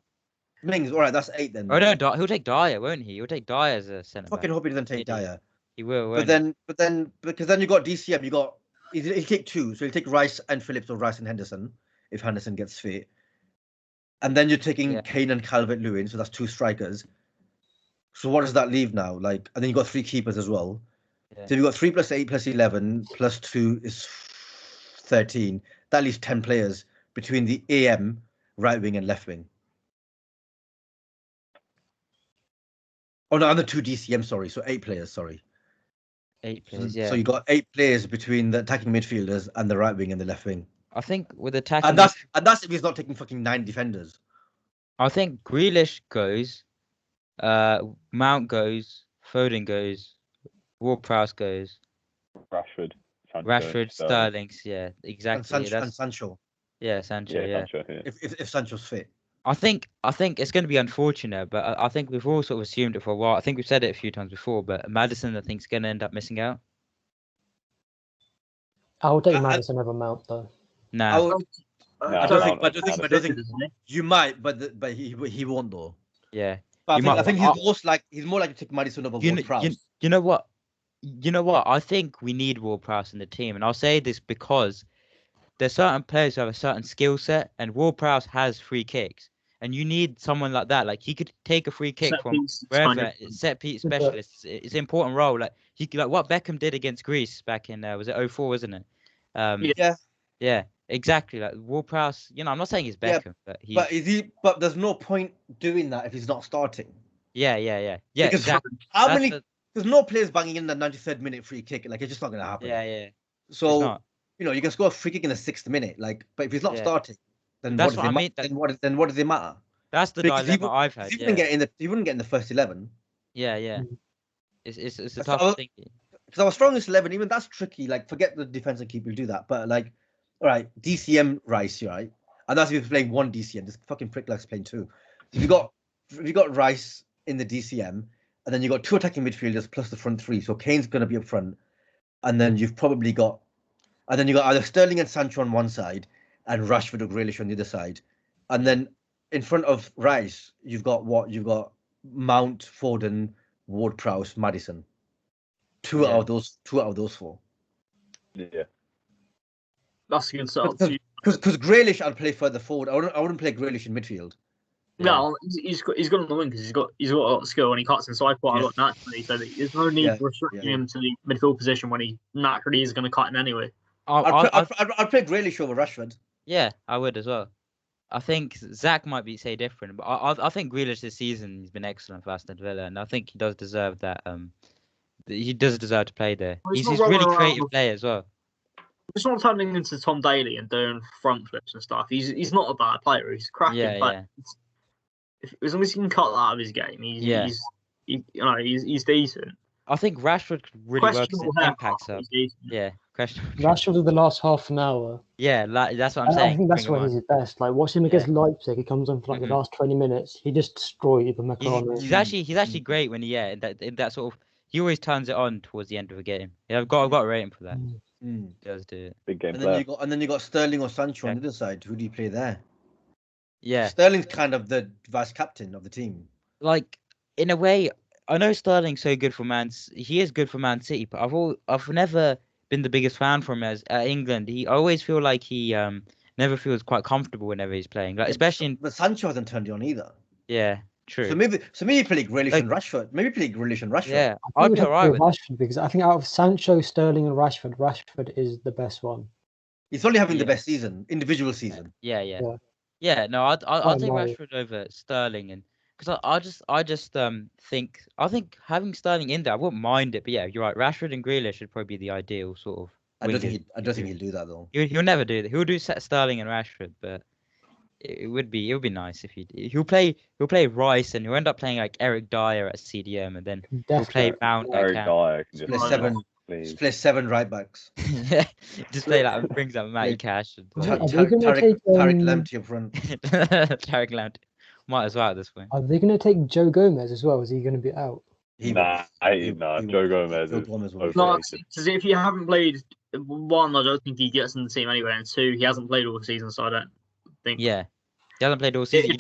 [SPEAKER 2] Mings, all right, that's 8 then.
[SPEAKER 1] Oh no, he'll take Dyer, won't he? He'll take Dyer as a centre back.
[SPEAKER 2] Fucking hope he doesn't take Dyer.
[SPEAKER 1] He will.
[SPEAKER 2] But then because then you got DCM, he'll take 2, so he'll take Rice and Phillips or Rice and Henderson if Henderson gets fit. And then you're taking Kane and Calvert-Lewin, so that's 2 strikers. So what does that leave now? Like, and then you got 3 keepers as well. Yeah. So you've got 3 plus 8 plus 11 plus 2 is 13. That leaves 10 players between the AM, right wing and left wing. Oh no, and the 2 DCM, sorry. So 8 players, sorry.
[SPEAKER 1] 8 players, yeah.
[SPEAKER 2] So you got 8 players between the attacking midfielders and the right wing and the left wing.
[SPEAKER 1] I think with attacking,
[SPEAKER 2] and that's if he's not taking fucking 9 defenders.
[SPEAKER 1] I think Grealish goes, Mount goes, Foden goes, Ward-Prowse goes, Rashford, Sterling, yeah, exactly.
[SPEAKER 2] And Sancho.
[SPEAKER 1] Yeah, Sancho. Yeah.
[SPEAKER 5] Sancho, yeah.
[SPEAKER 2] If Sancho's fit.
[SPEAKER 1] I think it's going to be unfortunate, but I think we've all sort of assumed it for a while. I think we've said it a few times before, but Maddison, I think, is going to end up missing out.
[SPEAKER 4] I will take Maddison over Mount though.
[SPEAKER 1] No.
[SPEAKER 2] I don't think you might, but he won't though.
[SPEAKER 1] Yeah.
[SPEAKER 2] But I think he's more likely to take Maddison over Ward-Prowse.
[SPEAKER 1] You know what? I think we need Ward-Prowse in the team, and I'll say this because there's certain players who have a certain skill set, and Ward-Prowse has free kicks, and you need someone like that. Like he could take a free kick from wherever. Set piece specialist. It's an important role. Like what Beckham did against Greece back in was it 2004, wasn't it? Yeah, exactly. Like Ward-Prowse, I'm not saying he's Beckham,
[SPEAKER 2] but there's no point doing that if he's not starting.
[SPEAKER 1] Yeah. Because exactly.
[SPEAKER 2] There's no players banging in the 93rd minute free kick. Like it's just not gonna happen.
[SPEAKER 1] Yeah.
[SPEAKER 2] So you can score a free kick in the 6th minute. Like, but if he's not starting, then what does it matter?
[SPEAKER 1] That's the dilemma I've had.
[SPEAKER 2] He wouldn't get in the first 11.
[SPEAKER 1] Yeah. It's a tough thing.
[SPEAKER 2] Because our strongest 11, even that's tricky. Like, forget the defense and keeper do that. But like, all right, DCM Rice, right? And that's if you're playing 1 DCM. This fucking prick likes playing 2. If you got Rice in the DCM, and then you got 2 attacking midfielders plus the front 3. So Kane's gonna be up front, and then you got either Sterling and Sancho on one side, and Rashford or Grealish on the other side, and then in front of Rice, you've got Mount, Foden, Ward-Prowse, Maddison. 2 out of those 4.
[SPEAKER 5] Yeah.
[SPEAKER 3] That's a good start.
[SPEAKER 2] Because Grealish, I'd play further forward. I wouldn't play Grealish in midfield.
[SPEAKER 3] No, he's good on the wing because he's got a lot of skill and he cuts inside quite a lot naturally. So there's no need for restricting him to the midfield position when he naturally is going to cut in anyway.
[SPEAKER 2] I'd play Grealish over Rashford.
[SPEAKER 1] Yeah, I would as well. I think Zack might say different, but I think Grealish this season has been excellent for Aston Villa, and I think he does deserve that. He does deserve to play there. He's a really creative player as well.
[SPEAKER 3] It's not turning into Tom Daly and doing front flips and stuff. He's not a bad player. He's a cracking player. As long as he can cut that out of his game, he's decent.
[SPEAKER 1] I think Rashford could really work his impact up. Yeah,
[SPEAKER 4] Rashford in the last half an hour.
[SPEAKER 1] Yeah, that's what I'm saying.
[SPEAKER 4] I think that's when he's his best. Like watching him against Leipzig, he comes on for the last 20 minutes. He just destroyed the macaroni.
[SPEAKER 1] He's actually great when he that sort of. He always turns it on towards the end of a game. Yeah, I've got to rate him for that. He does do it.
[SPEAKER 5] Big game
[SPEAKER 2] player. And then you got Sterling or Sancho on the other side. Who do you play there?
[SPEAKER 1] Yeah,
[SPEAKER 2] Sterling's kind of the vice captain of the team.
[SPEAKER 1] Like in a way, I know Sterling's so good for he is good for Man City, but I've never been the biggest fan for him at England. I always feel like he never feels quite comfortable whenever he's playing. Like especially in.
[SPEAKER 2] But Sancho hasn't turned it on either.
[SPEAKER 1] Yeah, true.
[SPEAKER 2] So maybe play Grealish and Rashford. Maybe play Grealish and Rashford.
[SPEAKER 1] Yeah, I'd be alright with
[SPEAKER 4] Rashford because I think out of Sancho, Sterling, and Rashford, Rashford is the best one.
[SPEAKER 2] He's probably having the best season, individual season.
[SPEAKER 1] Yeah. No, I'd take Rashford over Sterling, and because I just think having Sterling in there, I wouldn't mind it. But yeah, you're right. Rashford and Grealish should probably be the ideal sort of.
[SPEAKER 2] I don't think he'll do that though.
[SPEAKER 1] He'll never do that. He'll do Sterling and Rashford, but it would be nice if he'll play Rice, and he'll end up playing like Eric Dyer at CDM, and then he'll play Mount.
[SPEAKER 5] Eric Dyer can
[SPEAKER 2] just play 7 right backs.
[SPEAKER 1] Yeah, just play that. Brings up Matty Cash.
[SPEAKER 2] Tariq Lamptey up front.
[SPEAKER 1] Tariq Lamptey might as well at this point.
[SPEAKER 4] Are they going to take Joe Gomez as well? Is he going to be out?
[SPEAKER 5] Nah, Joe Gomez is.
[SPEAKER 3] No, because if you haven't played, one, I don't think he gets in the team anyway, and two, he hasn't played all the season, so I don't think.
[SPEAKER 1] Yeah. He hasn't played all season. It'd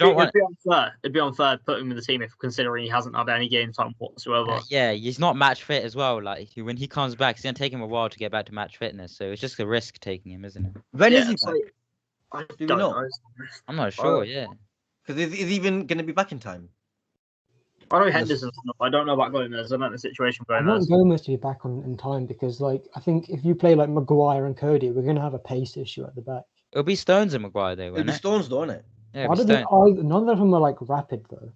[SPEAKER 3] be unfair to put him in the team if considering he hasn't had any game time whatsoever.
[SPEAKER 1] Yeah, he's not match fit as well. Like when he comes back, it's gonna take him a while to get back to match fitness. So it's just a risk taking him, isn't it?
[SPEAKER 2] When is he back?
[SPEAKER 3] I don't know.
[SPEAKER 1] I'm not sure. Yeah.
[SPEAKER 2] Because is he even gonna be back in time?
[SPEAKER 3] I know Henderson's not. I don't know about Gomez. I don't know the situation going on.
[SPEAKER 4] I want Gomez to be back in time because, like, I think if you play like Maguire and Cody, we're gonna have a pace issue at the back.
[SPEAKER 1] It'll be Stones and Maguire though.
[SPEAKER 2] It'll be Stones, don't it?
[SPEAKER 1] Yeah,
[SPEAKER 4] none of them are like rapid though.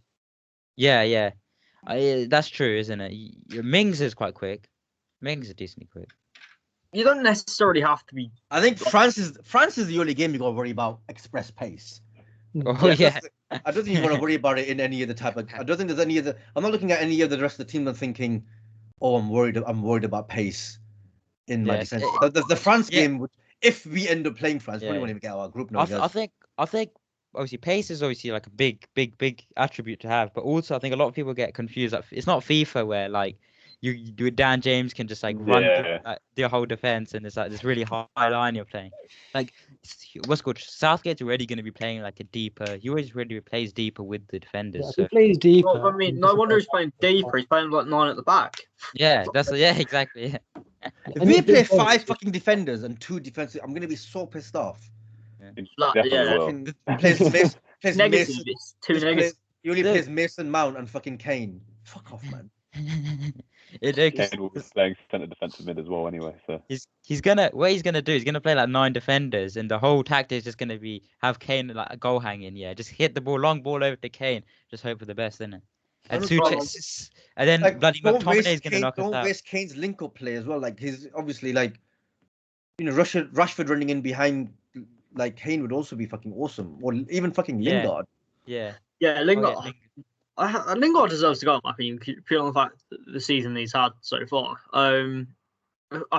[SPEAKER 1] Yeah. That's true, isn't it? Mings is quite quick. Mings is decently quick.
[SPEAKER 3] You don't necessarily have to be.
[SPEAKER 2] I think France is the only game you got to worry about express pace.
[SPEAKER 1] Oh yeah.
[SPEAKER 2] I don't think you want to worry about it in any other type of. I don't think there's any other. I'm not looking at any of the rest of the team and thinking, oh, I'm worried about pace in my defense. The France game, if we end up playing France, we won't even get our group.
[SPEAKER 1] I think obviously pace is obviously like a big attribute to have, but also I think a lot of people get confused. Like, it's not FIFA where like you do Dan James can just like run the whole defense, and it's like this really high line you're playing. Like what's called Southgate's already going to be playing like a deeper. He always really plays deeper with the defenders.
[SPEAKER 4] Yeah, so. He plays deeper.
[SPEAKER 3] Well, I mean, no wonder he's playing deeper. He's playing like 9 at the back.
[SPEAKER 1] Yeah, exactly. Yeah.
[SPEAKER 2] If we play 5 fucking defenders and 2 defensive, I'm gonna be so pissed off. Plays
[SPEAKER 3] negatives.
[SPEAKER 2] He only plays Mason Mount and fucking Kane. Fuck off, man.
[SPEAKER 5] Kane will be playing centre defensive mid as well anyway. So
[SPEAKER 1] he's gonna do. He's gonna play like 9 defenders, and the whole tactic is just gonna be have Kane like a goal hanging. Yeah, just hit the ball, long ball over to Kane. Just hope for the best, isn't it? And then like, bloody McTominay is gonna knock us out.
[SPEAKER 2] Don't waste Kane's link-up play as well. Like he's obviously like, Rashford running in behind like Kane would also be fucking awesome, or even fucking Lingard.
[SPEAKER 1] Yeah,
[SPEAKER 3] Lingard. Lingard deserves to go, in my opinion, purely on the fact that the season he's had so far. I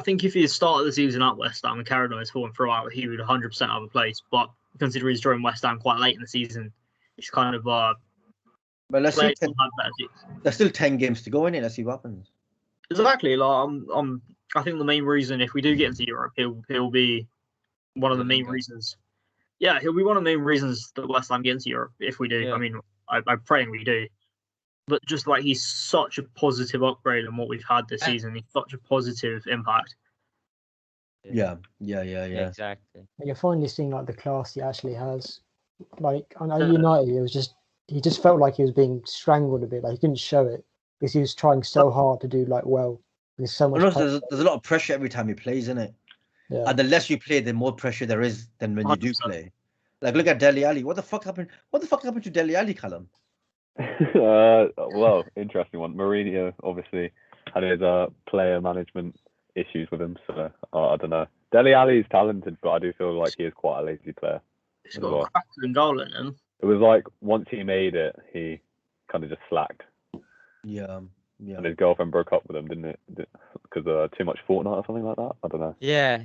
[SPEAKER 3] think if he had started the season at West Ham and carried on his form throughout, he would 100% have a place. But considering he's joined West Ham quite late in the season, it's kind of
[SPEAKER 2] But there's still 10 games to go in it. Let's see what happens.
[SPEAKER 3] Exactly. Like I think the main reason if we do get into Europe, he'll be one of the main reasons. Yeah, he'll be one of the main reasons that West Ham get into Europe if we do. Yeah. I mean, I'm praying we do. But just like he's such a positive upgrade on what we've had this season. He's such a positive impact.
[SPEAKER 2] Yeah.
[SPEAKER 1] Exactly.
[SPEAKER 4] You're finally seeing like the class he actually has. Like on United, he just felt like he was being strangled a bit. Like he didn't show it because he was trying so hard to do like well. There's so much.
[SPEAKER 2] There's a lot of pressure every time he plays, isn't it?
[SPEAKER 4] Yeah.
[SPEAKER 2] And the less you play, the more pressure there is than when you do play. Like look at Dele Alli. What the fuck happened to Dele Alli, Callum?
[SPEAKER 5] Well, interesting one. Mourinho obviously had his player management issues with him, so I don't know. Dele Alli is talented, but I do feel like he is quite a lazy player.
[SPEAKER 3] He's got a crackling goal in him.
[SPEAKER 5] It was like once he made it, he kind of just slacked.
[SPEAKER 2] Yeah.
[SPEAKER 5] And his girlfriend broke up with him, didn't it? Because too much Fortnite or something like that. I don't know.
[SPEAKER 1] Yeah.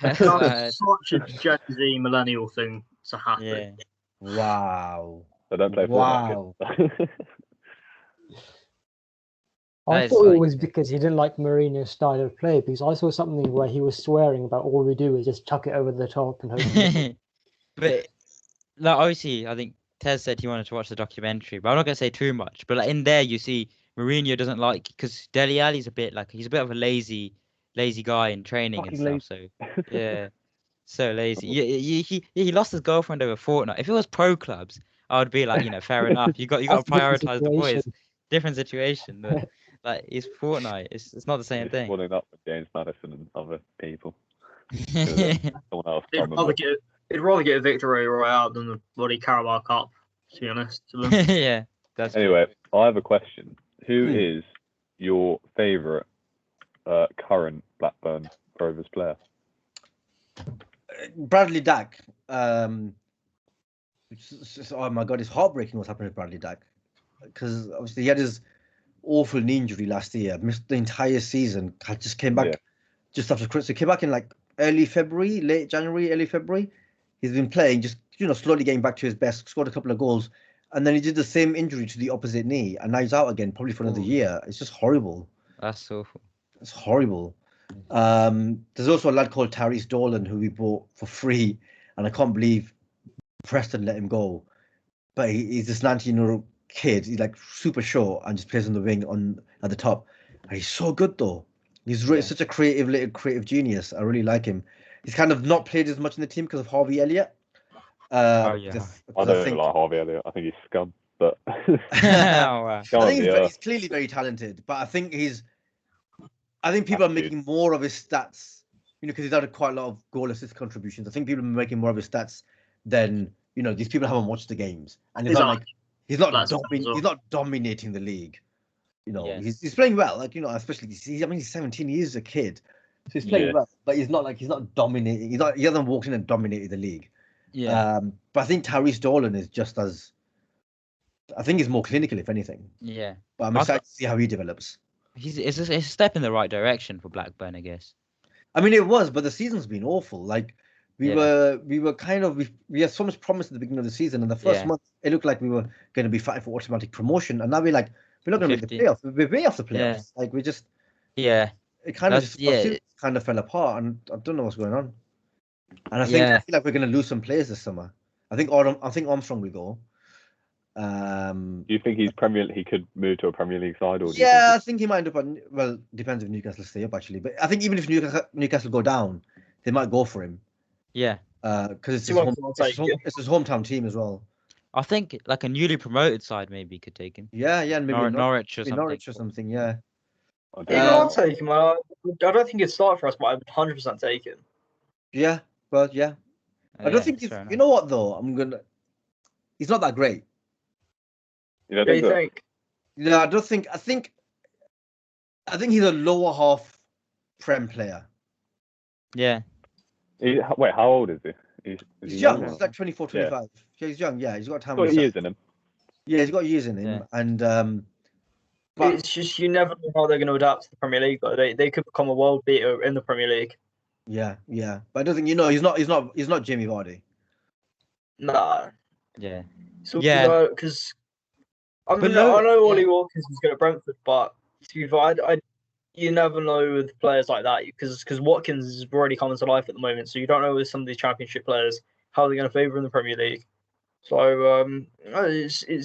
[SPEAKER 3] That's such a Gen Z millennial thing to happen.
[SPEAKER 1] Yeah.
[SPEAKER 2] Wow.
[SPEAKER 5] They don't play Fortnite.
[SPEAKER 4] I thought it was because he didn't like Mourinho's style of play, because I saw something where he was swearing about all we do is just chuck it over the top and hope.
[SPEAKER 1] But like, obviously, I think Tez said he wanted to watch the documentary, but I'm not going to say too much. But like, in there, you see Mourinho doesn't like, because Dele Alli's a bit of a lazy guy in training and stuff. So yeah, So lazy. He lost his girlfriend over Fortnite. If it was pro clubs, I would be like, fair enough. You got to prioritize the boys. Different situation. But like it's Fortnite. It's not the same thing.
[SPEAKER 5] Falling up with James Madison and other people. Someone else.
[SPEAKER 3] He'd rather get a victory right out than the bloody Carabao Cup. To be honest.
[SPEAKER 1] Yeah. That's
[SPEAKER 5] anyway. True. I have a question. Who is your favourite current Blackburn Rovers player?
[SPEAKER 2] Bradley Dack. Oh my God, it's heartbreaking what's happened to Bradley Dack, because obviously he had his awful knee injury last year, missed the entire season, just came back just after Christmas. He came back in like late January, early February. He's been playing, just slowly getting back to his best, scored a couple of goals, and then he did the same injury to the opposite knee, and now he's out again, probably for another year. It's just horrible.
[SPEAKER 1] That's awful.
[SPEAKER 2] It's horrible. There's also a lad called Tyrese Dolan who we bought for free, and I can't believe Preston let him go. But he's this 19-year-old kid. He's like super short and just plays on the wing at the top. And he's so good though. He's really such a creative genius. I really like him. He's kind of not played as much in the team because of Harvey Elliott.
[SPEAKER 5] I don't like Harvey Elliott. I think he's scum. But
[SPEAKER 2] I think he's clearly very talented. But I think people are making more of his stats, because he's had quite a lot of goal assist contributions. I think people are making more of his stats than these people haven't watched the games, and he's not dominating the league. He's playing well, especially he's 17 years a kid, so he's playing well, but he's not dominating. He hasn't walked in and dominated the league.
[SPEAKER 1] Yeah.
[SPEAKER 2] But I think Tyrese Dolan is just as. I think he's more clinical, if anything.
[SPEAKER 1] Yeah.
[SPEAKER 2] But I'm excited to see how he develops.
[SPEAKER 1] It's a step in the right direction for Blackburn, I guess.
[SPEAKER 2] I mean, it was, but the season's been awful. Like we had so much promise at the beginning of the season, and the first month it looked like we were going to be fighting for automatic promotion, and now we're not going to make the playoffs. We're way off the playoffs. Like we just it kind of fell apart, and I don't know what's going on. And I feel like we're going to lose some players this summer. I think Armstrong will go.
[SPEAKER 5] Do you think he could move to a Premier League side, or
[SPEAKER 2] I think he might end up depends if Newcastle stay up actually, but I think even if Newcastle go down, they might go for him.
[SPEAKER 1] Yeah,
[SPEAKER 2] because it's his hometown team as well.
[SPEAKER 1] I think like a newly promoted side maybe could take him.
[SPEAKER 2] Yeah, and maybe
[SPEAKER 1] Norwich or something.
[SPEAKER 2] Norwich or something. Yeah.
[SPEAKER 3] I'll take him. I don't think he'd start for us, but I would 100% take him.
[SPEAKER 2] Yeah, well, yeah. I don't think he's. You know what though? He's not that great.
[SPEAKER 5] You think?
[SPEAKER 2] Yeah, I don't think. I think he's a lower half Prem player.
[SPEAKER 1] Yeah.
[SPEAKER 5] Wait, how old is he?
[SPEAKER 2] He's young. He's like 24, 25. Yeah, he's young. Yeah, he's got time.
[SPEAKER 5] He's got years in him.
[SPEAKER 2] Yeah, he's got years in him, and
[SPEAKER 3] but it's just you never know how they're going to adapt to the Premier League. But they could become a world beater in the Premier League.
[SPEAKER 2] Yeah. But I don't think he's not Jamie Vardy.
[SPEAKER 3] Nah.
[SPEAKER 1] Yeah.
[SPEAKER 3] So because. I know Ollie Watkins was good at Brentford, but you never know with players like that because Watkins is already coming to life at the moment, so you don't know with some of these Championship players how they're going to favour in the Premier League. So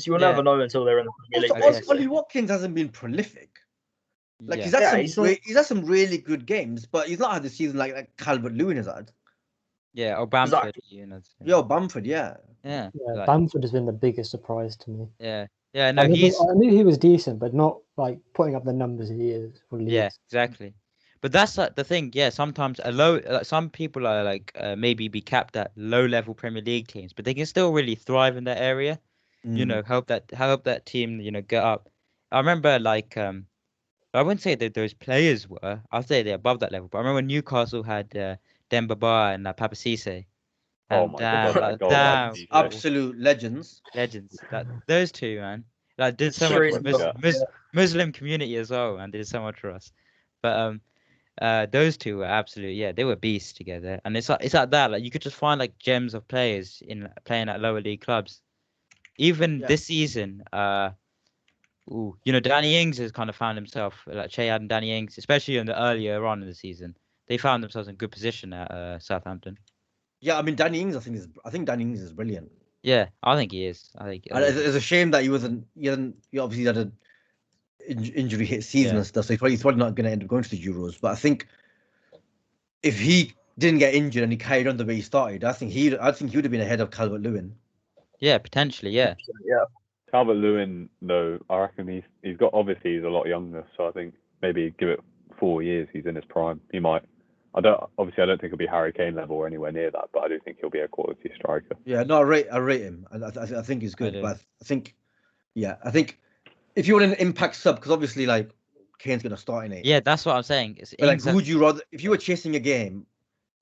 [SPEAKER 3] you'll never know until they're in the Premier League.
[SPEAKER 2] Ollie Watkins hasn't been prolific. Like he's had some really good games, but he's not had the season like Calvert-Lewin has had.
[SPEAKER 1] Yeah, or Bamford.
[SPEAKER 2] Exactly. Bamford. Yeah.
[SPEAKER 4] Bamford has been the biggest surprise to me.
[SPEAKER 1] Yeah, no,
[SPEAKER 4] I knew he was decent, but not like putting up the numbers he is for Leeds.
[SPEAKER 1] Yeah, exactly. But that's like the thing. Yeah, sometimes some people are like maybe be capped at low-level Premier League teams, but they can still really thrive in that area. Help that team get up. I remember like I wouldn't say that those players were. I'll say they're above that level. But I remember Newcastle had Demba Ba and Papa Cisse.
[SPEAKER 5] Oh my God!
[SPEAKER 2] Absolute legends.
[SPEAKER 1] Those two, man. Like did so much for Muslim community as well, and did so much for us. But those two were absolute. They were beasts together, and it's like that. Like you could just find like gems of players playing at lower league clubs. Even this season, Danny Ings has kind of found himself like Chayad and Danny Ings, especially earlier on in the season. They found themselves in good position at Southampton.
[SPEAKER 2] Yeah, I mean Danny Ings. I think Danny Ings is brilliant.
[SPEAKER 1] Yeah, I think he is.
[SPEAKER 2] It's a shame that he obviously had an injury hit season and stuff. So he's probably not going to end up going to the Euros. But I think if he didn't get injured and he carried on the way he started, I think he would have been ahead of Calvert-Lewin.
[SPEAKER 1] Yeah, potentially, yeah.
[SPEAKER 5] Calvert-Lewin, though, I reckon he's a lot younger, so I think maybe give it 4 years, he's in his prime. He might. I don't think he'll be Harry Kane level or anywhere near that, but I do think he'll be a quality striker.
[SPEAKER 2] Yeah, no, I rate him. I think he's good, but I think if you want an impact sub, because obviously like Kane's gonna start in it.
[SPEAKER 1] Yeah, that's what I'm saying.
[SPEAKER 2] But like, who would you rather? If you were chasing a game,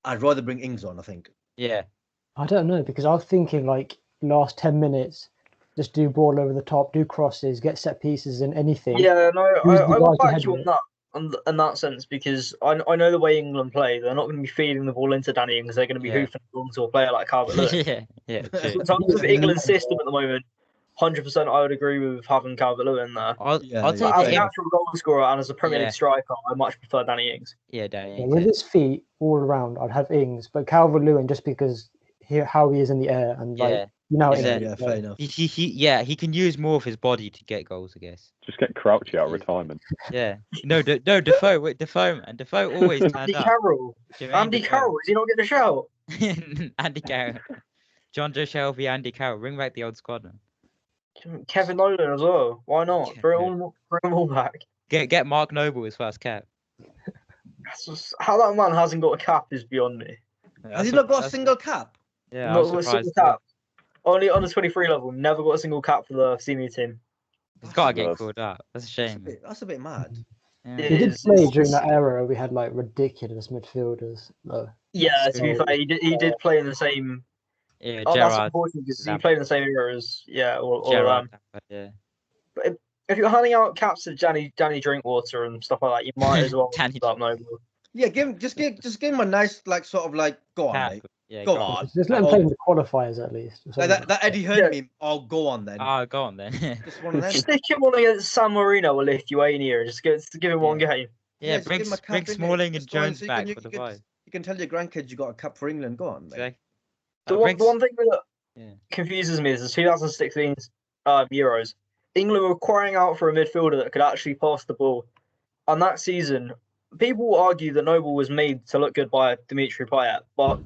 [SPEAKER 2] I'd rather bring Ings on. I think.
[SPEAKER 1] Yeah.
[SPEAKER 4] I don't know, because I was thinking like last 10 minutes, just do ball over the top, do crosses, get set pieces, and anything.
[SPEAKER 3] Yeah, no, I will back you on that. In that sense, because I know the way England play, they're not going to be feeding the ball into Danny Ings. They're going to be hoofing it onto a player like Calvert-Lewin.
[SPEAKER 1] yeah.
[SPEAKER 3] In terms of England's system at the moment, 100% I would agree with having Calvert-Lewin there.
[SPEAKER 1] I'll
[SPEAKER 3] take as a natural goal scorer and as a Premier League striker, I much prefer Danny Ings.
[SPEAKER 1] Yeah, Danny Ings.
[SPEAKER 4] Yeah, with his feet all around, I'd have Ings, but Calvert-Lewin just because how he is in the air and like
[SPEAKER 2] fair enough.
[SPEAKER 1] He can use more of his body to get goals, I guess.
[SPEAKER 5] Just get Crouchy out of retirement.
[SPEAKER 1] Yeah. No, Defoe. Defoe always turned
[SPEAKER 3] Andy
[SPEAKER 1] up.
[SPEAKER 3] Carroll. Andy Carroll, is he not getting a shout?
[SPEAKER 1] Andy Carroll. John Joe Shelby, Andy Carroll. Bring back the old squad, man.
[SPEAKER 3] Kevin Nolan as well. Why not? Bring them all back.
[SPEAKER 1] Get Mark Noble his first cap.
[SPEAKER 3] How that man hasn't got a cap is beyond me.
[SPEAKER 2] Has he not got a single cap?
[SPEAKER 1] Yeah,
[SPEAKER 3] not got a single cap. Only on the 23 level, never got a single cap for the senior team.
[SPEAKER 1] He's got to get called up. That's a shame.
[SPEAKER 2] That's a bit mad.
[SPEAKER 4] Yeah. He did play during that era. We had like ridiculous midfielders.
[SPEAKER 3] Yeah, to be fair, he did play in the same.
[SPEAKER 1] Yeah,
[SPEAKER 3] that's unfortunate because he played in the same era as all around.
[SPEAKER 1] Yeah.
[SPEAKER 3] But if you're handing out caps to Danny Drinkwater and stuff like that, you might as well start Noble.
[SPEAKER 2] Yeah, just give him a nice sort of go on, mate.
[SPEAKER 1] Yeah,
[SPEAKER 2] go on.
[SPEAKER 4] Just let him play in the qualifiers at least.
[SPEAKER 2] That Eddie Hearn meme. Oh, go on then.
[SPEAKER 1] Go on then.
[SPEAKER 2] Just one of them.
[SPEAKER 3] Stick him on against San Marino or Lithuania and just give him one game.
[SPEAKER 1] Yeah, bring Smalling and Jones back for the vibe.
[SPEAKER 2] You can tell your grandkids you got a cap for England. Go on, mate.
[SPEAKER 3] The one thing that confuses me is the 2016 Euros. England were crying out for a midfielder that could actually pass the ball. And that season, people will argue that Noble was made to look good by Dimitri Payet, but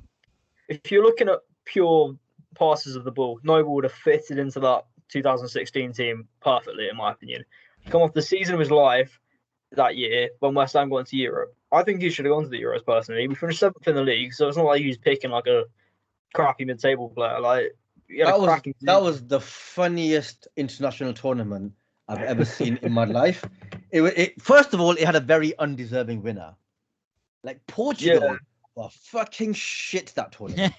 [SPEAKER 3] if you're looking at pure passes of the ball, Noble would have fitted into that 2016 team perfectly, in my opinion. Come off the season of his life that year when West Ham got into Europe. I think he should have gone to the Euros personally. We finished 7th in the league, so it's not like he was picking like a crappy mid-table player.
[SPEAKER 2] That was the funniest international tournament I've ever seen in my life. First of all, it had a very undeserving winner. Like Portugal were fucking shit that tournament.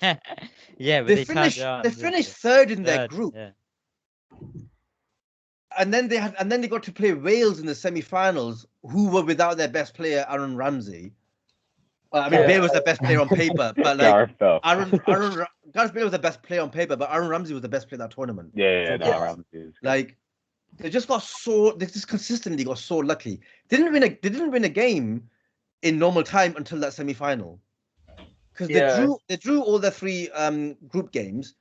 [SPEAKER 1] Yeah, but
[SPEAKER 2] they finished third in their group.
[SPEAKER 1] Yeah.
[SPEAKER 2] And then they got to play Wales in the semi-finals, who were without their best player, Aaron Ramsey. I mean, Bale was the best player on paper, but like Gareth Bale was the best player on paper, but Aaron Ramsey was the best player in that tournament.
[SPEAKER 5] Ramsey.
[SPEAKER 2] Like they just consistently got so lucky. They didn't win a game in normal time until that semi-final, because they drew all their 3 group games.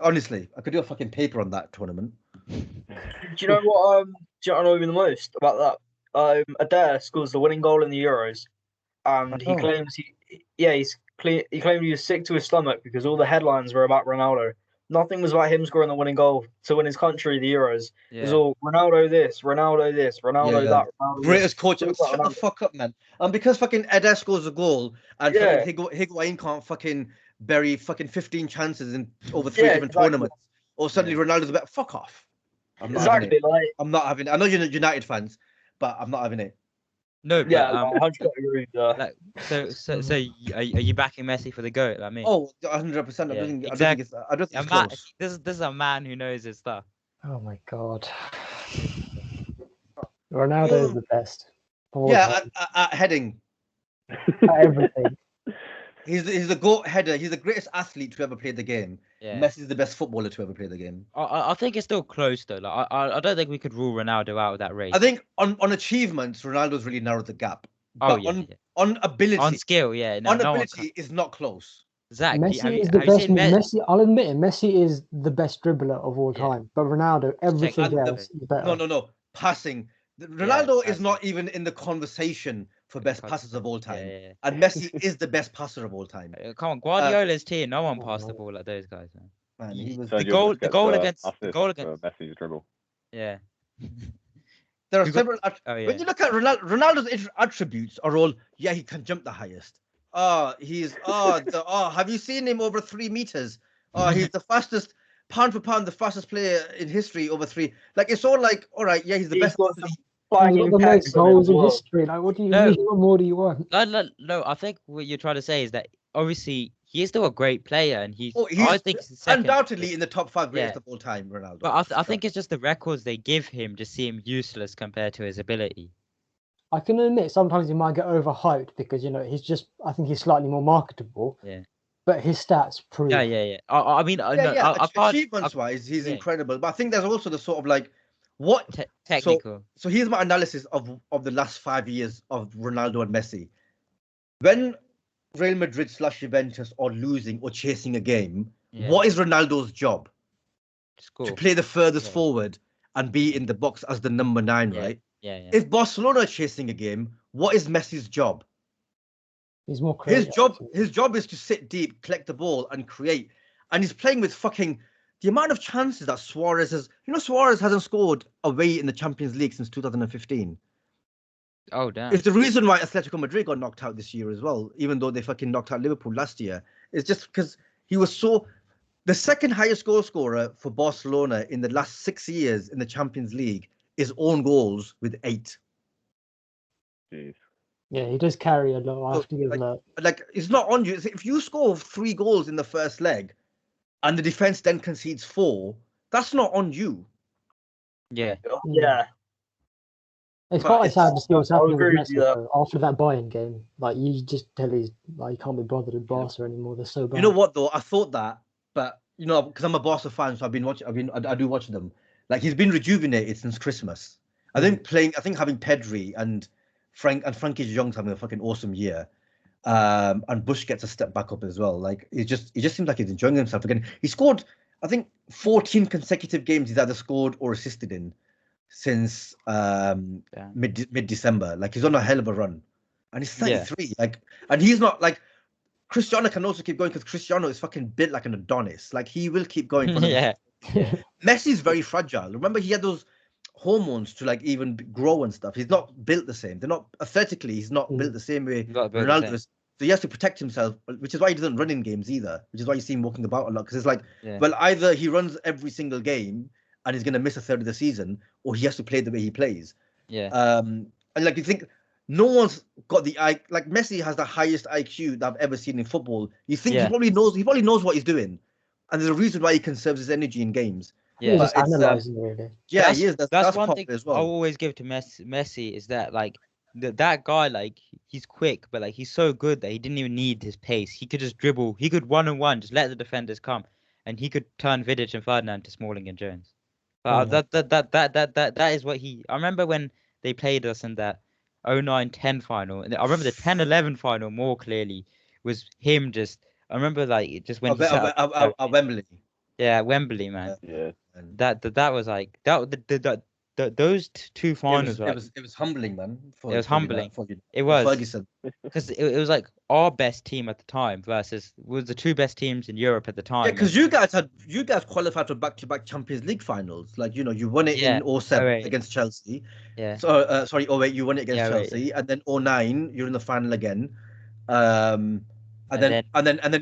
[SPEAKER 2] Honestly, I could do a fucking paper on that tournament.
[SPEAKER 3] Do you know what? Do you know the most about that? Adair scores the winning goal in the Euros, and he claims he claimed he was sick to his stomach because all the headlines were about Ronaldo. Nothing was about him scoring the winning goal to win his country the Euros. It was all Ronaldo this, Ronaldo that. Ronaldo
[SPEAKER 2] greatest coach. Shut the fuck up, man. And because fucking Eder scores a goal and Higuain can't fucking bury fucking 15 chances in over 3 different tournaments, or suddenly Ronaldo's a bit fuck off. I'm not having it. I know you're United fans, but I'm not having it.
[SPEAKER 1] No, but,
[SPEAKER 3] 100% agree with that.
[SPEAKER 1] So are you backing Messi for the GOAT like me?
[SPEAKER 2] Oh, 100%.
[SPEAKER 1] Exactly.
[SPEAKER 2] I don't think it's close.
[SPEAKER 1] This is a man who knows his stuff.
[SPEAKER 4] Oh my god. Ronaldo is the best.
[SPEAKER 2] At heading.
[SPEAKER 4] At everything.
[SPEAKER 2] He's the GOAT header. He's the greatest athlete to ever play the game.
[SPEAKER 1] Yeah.
[SPEAKER 2] Messi's the best footballer to ever play the game.
[SPEAKER 1] I think it's still close though. Like I don't think we could rule Ronaldo out of that race.
[SPEAKER 2] I think on achievements, Ronaldo's really narrowed the gap. But on ability,
[SPEAKER 1] on skill,
[SPEAKER 2] ability is not close.
[SPEAKER 1] Zach,
[SPEAKER 4] Messi is the best. Messi, I'll admit it. Messi is the best dribbler of all time. But Ronaldo, everything else is better.
[SPEAKER 2] No. Passing. Ronaldo is not even in the conversation for best passes of all time. And Messi is the best passer of all time.
[SPEAKER 1] Come on, Guardiola's team. No one passed the ball like those guys, man.
[SPEAKER 2] He was
[SPEAKER 1] the goal against
[SPEAKER 5] Messi's dribble.
[SPEAKER 1] Yeah.
[SPEAKER 2] There are several. When you look at Ronaldo's attributes, are all he can jump the highest. Have you seen him over 3 meters? He's the fastest, pound for pound, the fastest player in history over 3. Like, it's all like, all right, he's the best.
[SPEAKER 4] He's got the most goals in history. Like, what do you mean? What more do you want?
[SPEAKER 1] No, I think what you're trying to say is that obviously he is still a great player, and he's I think
[SPEAKER 2] undoubtedly in the top 5 greatest of all time, Ronaldo.
[SPEAKER 1] But I think it's just the records they give him just seem useless compared to his ability.
[SPEAKER 4] I can admit sometimes he might get overhyped because I think he's slightly more marketable.
[SPEAKER 1] Yeah.
[SPEAKER 4] But his stats prove.
[SPEAKER 1] Yeah. I mean,
[SPEAKER 2] achievements-wise, he's incredible. But I think there's also the sort of like what
[SPEAKER 1] technical.
[SPEAKER 2] So here's my analysis of the last 5 years of Ronaldo and Messi. When Real Madrid / Juventus are losing or chasing a game, what is Ronaldo's job? To play the furthest forward and be in the box as the number 9, right?
[SPEAKER 1] Yeah.
[SPEAKER 2] If Barcelona are chasing a game, what is Messi's job?
[SPEAKER 4] He's more creative.
[SPEAKER 2] His job is to sit deep, collect the ball, and create. And he's playing with the amount of chances that Suarez has. Suarez hasn't scored away in the Champions League since 2015.
[SPEAKER 1] Oh, damn.
[SPEAKER 2] It's the reason why Atletico Madrid got knocked out this year as well, even though they fucking knocked out Liverpool last year. It's just because he was the second highest goal scorer for Barcelona in the last 6 years in the Champions League is own goals with 8.
[SPEAKER 5] Jeez.
[SPEAKER 4] Yeah, he does carry a lot after you
[SPEAKER 2] like it's not on you. If you score 3 goals in the first leg and the defense then concedes 4, that's not on you.
[SPEAKER 3] Yeah.
[SPEAKER 4] It's quite sad to see what's happening with Messi after that Bayern game. Like, you just tell he can't be bothered with Barca anymore. They're so bad.
[SPEAKER 2] You know what though? I thought that, but because I'm a Barca fan, so I do watch them. Like, he's been rejuvenated since Christmas. I think having Pedri and Frankie de Jong's having a fucking awesome year. And Bush gets a step back up as well. Like, it just seems like he's enjoying himself again. He scored, I think, 14 consecutive games he's either scored or assisted in since mid-December. Like, he's on a hell of a run. And he's 33. Like, and he's not like Cristiano can also keep going because Cristiano is fucking built like an Adonis. Like, he will keep going. Messi's very fragile. Remember, he had those hormones to like even grow and stuff. He's not built the same. They're not aesthetically. He's not built the same way Ronaldo is. So he has to protect himself, which is why he doesn't run in games either. Which is why you see him walking about a lot, because it's like, well, either he runs every single game and he's going to miss a third of the season, or he has to play the way he plays. And like, you think no one's got the like Messi has the highest IQ that I've ever seen in football. You think he probably knows what he's doing, and there's a reason why he conserves his energy in games.
[SPEAKER 4] He's just analyzing, really.
[SPEAKER 2] Yeah, he is. That's
[SPEAKER 1] one thing
[SPEAKER 2] as well.
[SPEAKER 1] I always give to Messi is that like that guy, like, he's quick, but like he's so good that he didn't even need his pace. He could just dribble. He could 1-on-1, just let the defenders come, and he could turn Vidic and Ferdinand to Smalling and Jones. That is what he. I remember when they played us in that 09-10 final, and I remember the 10-11 final more clearly was him just. I remember like it just when
[SPEAKER 2] Wembley.
[SPEAKER 1] Yeah, Wembley, man.
[SPEAKER 2] Yeah.
[SPEAKER 1] That was like those 2 finals.
[SPEAKER 2] It was humbling, man.
[SPEAKER 1] It was humbling. It was
[SPEAKER 2] Ferguson,
[SPEAKER 1] because it was like our best team at the time versus was the 2 best teams in Europe at the time.
[SPEAKER 2] Yeah, because you guys qualified for back-to-back Champions League finals. Like, you won it in 07 against Chelsea.
[SPEAKER 1] Yeah.
[SPEAKER 2] So 08 you won it against Chelsea, and then 09 you're in the final again. And then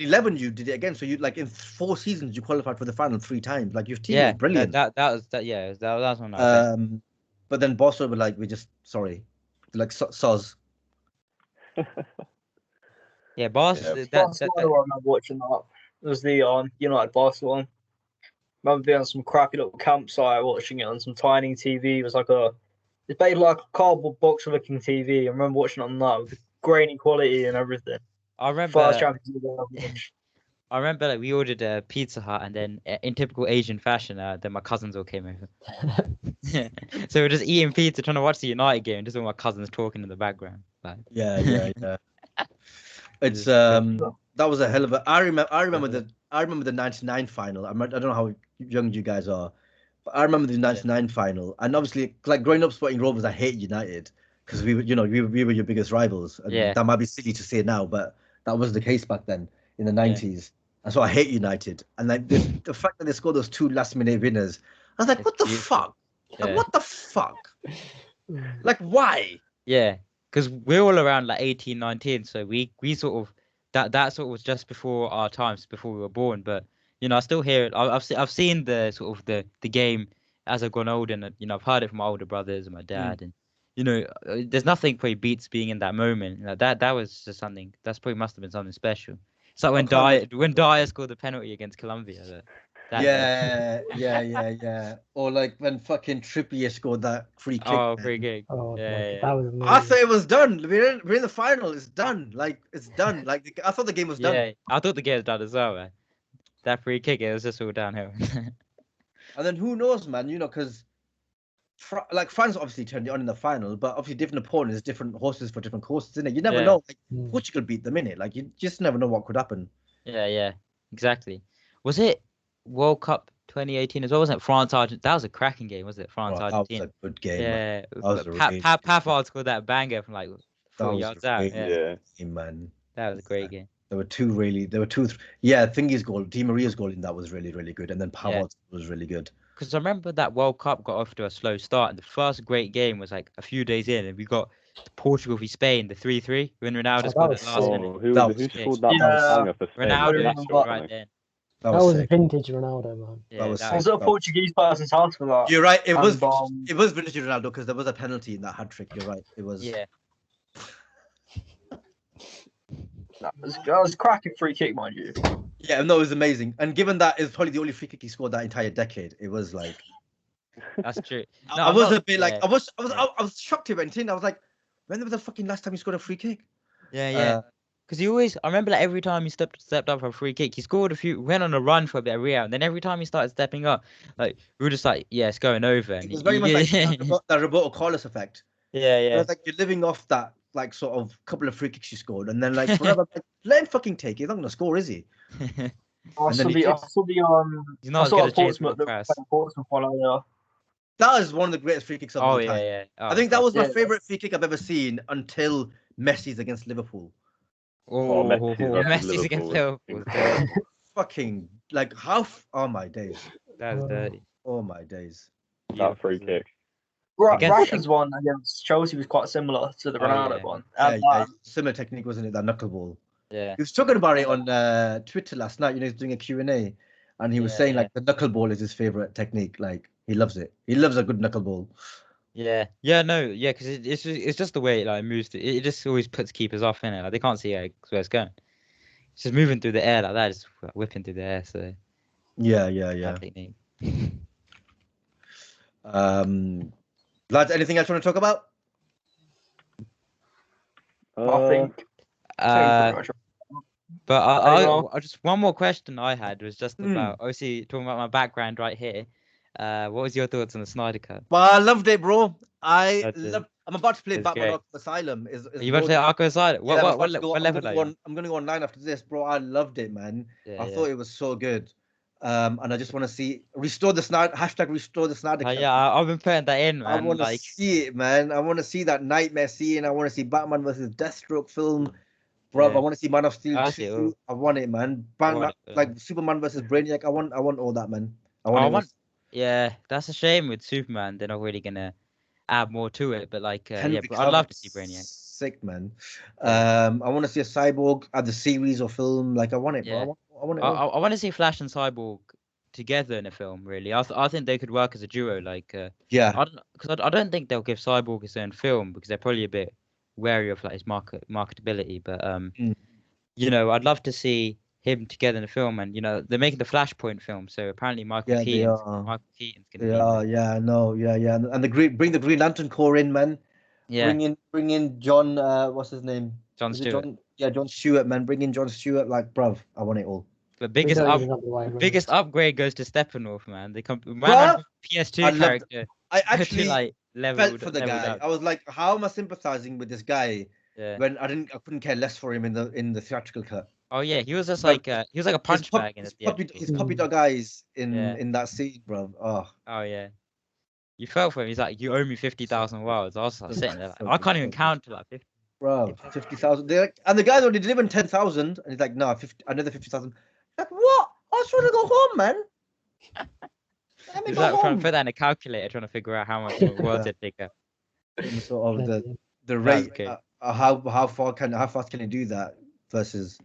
[SPEAKER 2] 11 you did it again. So you like in 4 seasons you qualified for the final 3 times. Like, your team was brilliant.
[SPEAKER 1] That was one.
[SPEAKER 2] But then Barcelona were like, we're just sorry, like soz.
[SPEAKER 1] Yeah, Barcelona.
[SPEAKER 3] That's I remember watching that. It was the United Barcelona. I remember being on some crappy little campsite watching it on some tiny TV. It was like it's basically like a cardboard box looking TV. I remember watching it on that with grainy quality and everything.
[SPEAKER 1] I remember like we ordered a Pizza Hut, and then in typical Asian fashion, then my cousins all came over. So we're just eating pizza, trying to watch the United game, just with my cousins talking in the background. Like.
[SPEAKER 2] Yeah. It's that was a hell of a. I remember the 99 final. I don't know how young you guys are, but I remember the 99 final. And obviously, like, growing up supporting Rovers, I hate United because we were your biggest rivals. And that might be silly to say now, but that was the case back then in the 90s. And so I hate United. And like the fact that they scored those 2 last-minute winners, I was like, what the fuck? Like, what the fuck? Like, why?
[SPEAKER 1] Yeah, because we're all around like 18, 19, so we sort of that sort of was just before our times, before we were born. But I still hear it. I've seen the sort of the game as I've gone older, and I've heard it from my older brothers and my dad, and there's nothing probably beats being in that moment. That was just something. That's probably must have been something special. It's like when Dyer scored the penalty against Colombia.
[SPEAKER 2] Yeah. Or like when fucking Trippier scored that free kick.
[SPEAKER 1] Oh, free kick.
[SPEAKER 4] Oh,
[SPEAKER 1] yeah.
[SPEAKER 4] That was amazing.
[SPEAKER 2] I thought it was done. We're in the final. It's done. Like, it's done. Like, I thought the game was done.
[SPEAKER 1] Yeah, I thought the game was done as well, man. That free kick, it was just all downhill.
[SPEAKER 2] And then who knows, man? Because like France obviously turned it on in the final, but obviously different opponents, different horses for different courses, innit? You never know. Like, Portugal beat them, innit? Like, you just never know what could happen.
[SPEAKER 1] Yeah, exactly. Was it World Cup 2018 as well? Wasn't it France Argentina? That was a cracking game, was it? France Argentina.
[SPEAKER 2] That was a good game.
[SPEAKER 1] Yeah,
[SPEAKER 2] man.
[SPEAKER 1] Pavard scored that banger from like 4 yards out.
[SPEAKER 2] Yeah, man.
[SPEAKER 1] That was a great game.
[SPEAKER 2] There were two. Thingy's goal, Di Maria's goal in that was really, really good, and then Pavard's was really good.
[SPEAKER 1] Because I remember that World Cup got off to a slow start, and the first great game was like a few days in, and we got Portugal v Spain, the 3-3 when Ronaldo scored it last minute.
[SPEAKER 5] Who scored that banger for Spain?
[SPEAKER 1] Ronaldo right then.
[SPEAKER 4] That was vintage Ronaldo, man.
[SPEAKER 1] Yeah,
[SPEAKER 3] was a Portuguese person's house for that.
[SPEAKER 2] You're right. It was vintage Ronaldo because there was a penalty in that hat trick. You're right. It was.
[SPEAKER 1] Yeah.
[SPEAKER 3] That was a cracking free kick, mind you.
[SPEAKER 2] Yeah, no, it was amazing. And given that it's probably the only free kick he scored that entire decade, it was like.
[SPEAKER 1] That's true.
[SPEAKER 2] No, I was a bit like I was shocked he went in. I was like, when was the fucking last time he scored a free kick?
[SPEAKER 1] Yeah. Because I remember like every time he stepped up for a free kick, he scored went on a run for a bit of Real, and then every time he started stepping up, like we were just like, yeah, it's going over. And
[SPEAKER 2] it was very much like that Roberto Carlos effect.
[SPEAKER 1] Yeah.
[SPEAKER 2] It was like you're living off that like sort of couple of free kicks he scored, and then like forever, let him fucking take it. He's not gonna score, is he?
[SPEAKER 3] I saw the Portsmouth one earlier.
[SPEAKER 2] That is one of the greatest free kicks of all time.
[SPEAKER 1] Yeah.
[SPEAKER 2] I think that was my favorite free kick I've ever seen until Messi's against Liverpool.
[SPEAKER 1] Messi's against Liverpool.
[SPEAKER 2] Fucking like oh my days.
[SPEAKER 1] That was dirty.
[SPEAKER 2] Oh my days.
[SPEAKER 5] That free kick.
[SPEAKER 3] Rashford's one against Chelsea was quite similar to the Ronaldo one.
[SPEAKER 2] Similar technique, wasn't it? That knuckleball.
[SPEAKER 1] Yeah.
[SPEAKER 2] He was talking about it on Twitter last night. He's doing a Q&A, and he was saying like the knuckleball is his favorite technique. Like he loves it. He loves a good knuckleball.
[SPEAKER 1] Yeah, because it's just the way it like moves. It just always puts keepers off, innit? Like they can't see where it's going. It's just moving through the air like that, just whipping through the air. So
[SPEAKER 2] yeah.
[SPEAKER 1] Technique.
[SPEAKER 2] Lads, anything else you want to talk about?
[SPEAKER 3] I think.
[SPEAKER 1] But I just one more question I had was just about obviously talking about my background right here. What was your thoughts on the Snyder Cut?
[SPEAKER 2] Well, I loved it, bro. I'm about to play Batman Arkham Asylum.
[SPEAKER 1] You about to play Arkham Asylum? What level are you?
[SPEAKER 2] I'm going to go online after this, bro. I loved it, man. I thought it was so good. And I just want to see restore the Snyder Cut.
[SPEAKER 1] Yeah, I've been putting that in, man.
[SPEAKER 2] I want to see it, man. I want to see that nightmare scene. I want to see Batman versus Deathstroke film. Bro, I want to see Man of Steel 2. I want it, man. Like Superman versus Brainiac. I want all that, man.
[SPEAKER 1] Yeah, that's a shame with Superman. They're not really gonna add more to it, but like, but I'd love to see Brainiac.
[SPEAKER 2] Sick, man. I want to see a Cyborg at the series or film. Like, I want it, bro. I want it.
[SPEAKER 1] I want to see Flash and Cyborg together in a film. Really, I think they could work as a duo. Like, because I don't think they'll give Cyborg his own film because they're probably a bit wary of like his marketability. But I'd love to see him together in a film, and they're making the Flashpoint film, so apparently Michael Keaton's gonna
[SPEAKER 2] and bring the Green Lantern Corps in, man. Bring in John what's his name,
[SPEAKER 1] John Stewart.
[SPEAKER 2] John Stewart, man. Bring in John Stewart. Like, bruv, I want it all.
[SPEAKER 1] The biggest upgrade goes to Steppenwolf, man. They come PS2 character.
[SPEAKER 2] I actually
[SPEAKER 1] like
[SPEAKER 2] felt for the guy. I was like, how am I sympathizing with this guy when I couldn't care less for him in the theatrical cut.
[SPEAKER 1] Oh yeah, he was just like he was like a punch bag in his
[SPEAKER 2] puppy dog eyes in that scene, bro. Oh
[SPEAKER 1] yeah. You felt for him. He's like, you owe me 50,000 worlds. I was like, sitting there, like, I can't even count to like 50.
[SPEAKER 2] Bro, 50,000. And the guy's already delivering 10,000, and he's like, no, another 50,000. Like, what? I was trying to go home, man.
[SPEAKER 1] He's like trying to put that in a calculator, trying to figure out how much words it take up.
[SPEAKER 2] Sort of the rate, how fast can you do that versus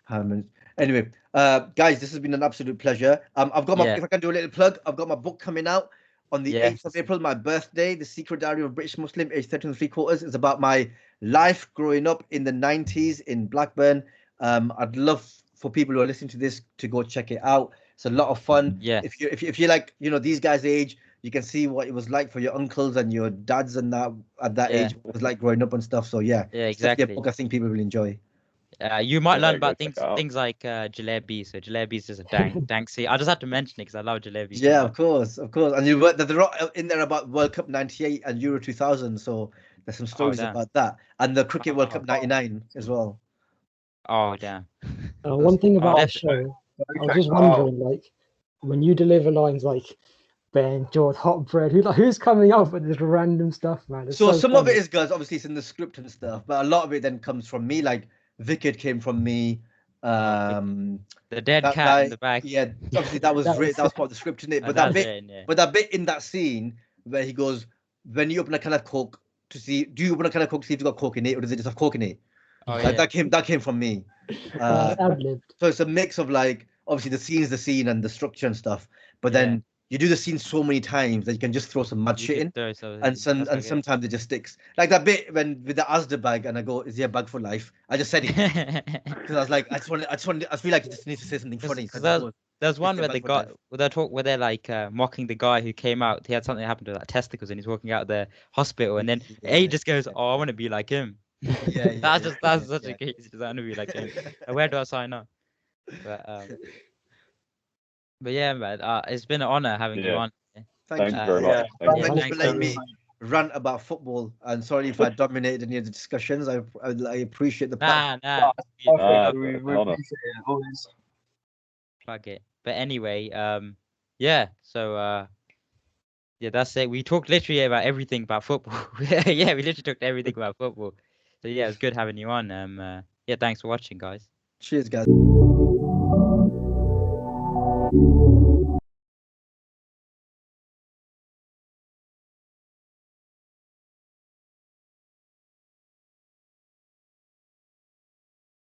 [SPEAKER 2] how many? Anyway, guys, this has been an absolute pleasure. I've got if I can do a little plug, I've got my book coming out on the 8th of April, my birthday, The Secret Diary of a British Muslim, aged 13 3/4. It's about my life growing up in the 90s in Blackburn. I'd love for people who are listening to this to go check it out. It's a lot of fun.
[SPEAKER 1] Yeah.
[SPEAKER 2] If you like, these guys' age, you can see what it was like for your uncles and your dads and that at that age, what it was like growing up and stuff. So yeah,
[SPEAKER 1] exactly.
[SPEAKER 2] It's a book I think people will enjoy.
[SPEAKER 1] You might learn about things like jalebi. So jalebi is just a dank see. I just have to mention it because I love jalebi.
[SPEAKER 2] Yeah, of course. And they're in there about World Cup '98 and Euro 2000. So there's some stories about that, and the Cricket World Cup '99 as well.
[SPEAKER 1] Oh damn.
[SPEAKER 4] One thing about the show, I was just wondering, like, when you deliver lines like Ben, George, hot bread, who's coming up with this random stuff, man?
[SPEAKER 2] So some of it is, guys, obviously it's in the script and stuff, but a lot of it then comes from me. Like Vickard came from me.
[SPEAKER 1] The dead cat in the back.
[SPEAKER 2] Yeah, obviously that was part of the script, isn't it? But that bit in that scene where he goes, when you open a can of Coke to see, do you open a can of Coke to see if it's got Coke in it, or does it just have Coke in it? That came from me. So it's a mix of, like, obviously the scene is the scene and the structure and stuff, but then you do the scene so many times that you can just throw some mad shit in, and sometimes it just sticks. Like that bit with the Asda bag, and I go, "Is there a bag for life?" I just said it because I was like, I feel like you just need to say something funny.
[SPEAKER 1] There's one where they're like mocking the guy who came out. He had something happen to testicles, and he's walking out of the hospital, and then A just goes, "Oh, I want to be like him." That's such a case. I want to be like him. Where do I sign up? But yeah, man, it's been an honor having you on.
[SPEAKER 5] Thank you very much.
[SPEAKER 2] Thanks for letting me rant about football. And sorry if I dominated any of the discussions. I appreciate the
[SPEAKER 1] Nah.
[SPEAKER 3] We appreciate it always.
[SPEAKER 1] Plug it. But anyway, so that's it. We talked literally about everything about football. We literally talked everything about football. So yeah, it was good having you on. Thanks for watching, guys.
[SPEAKER 2] Cheers, guys.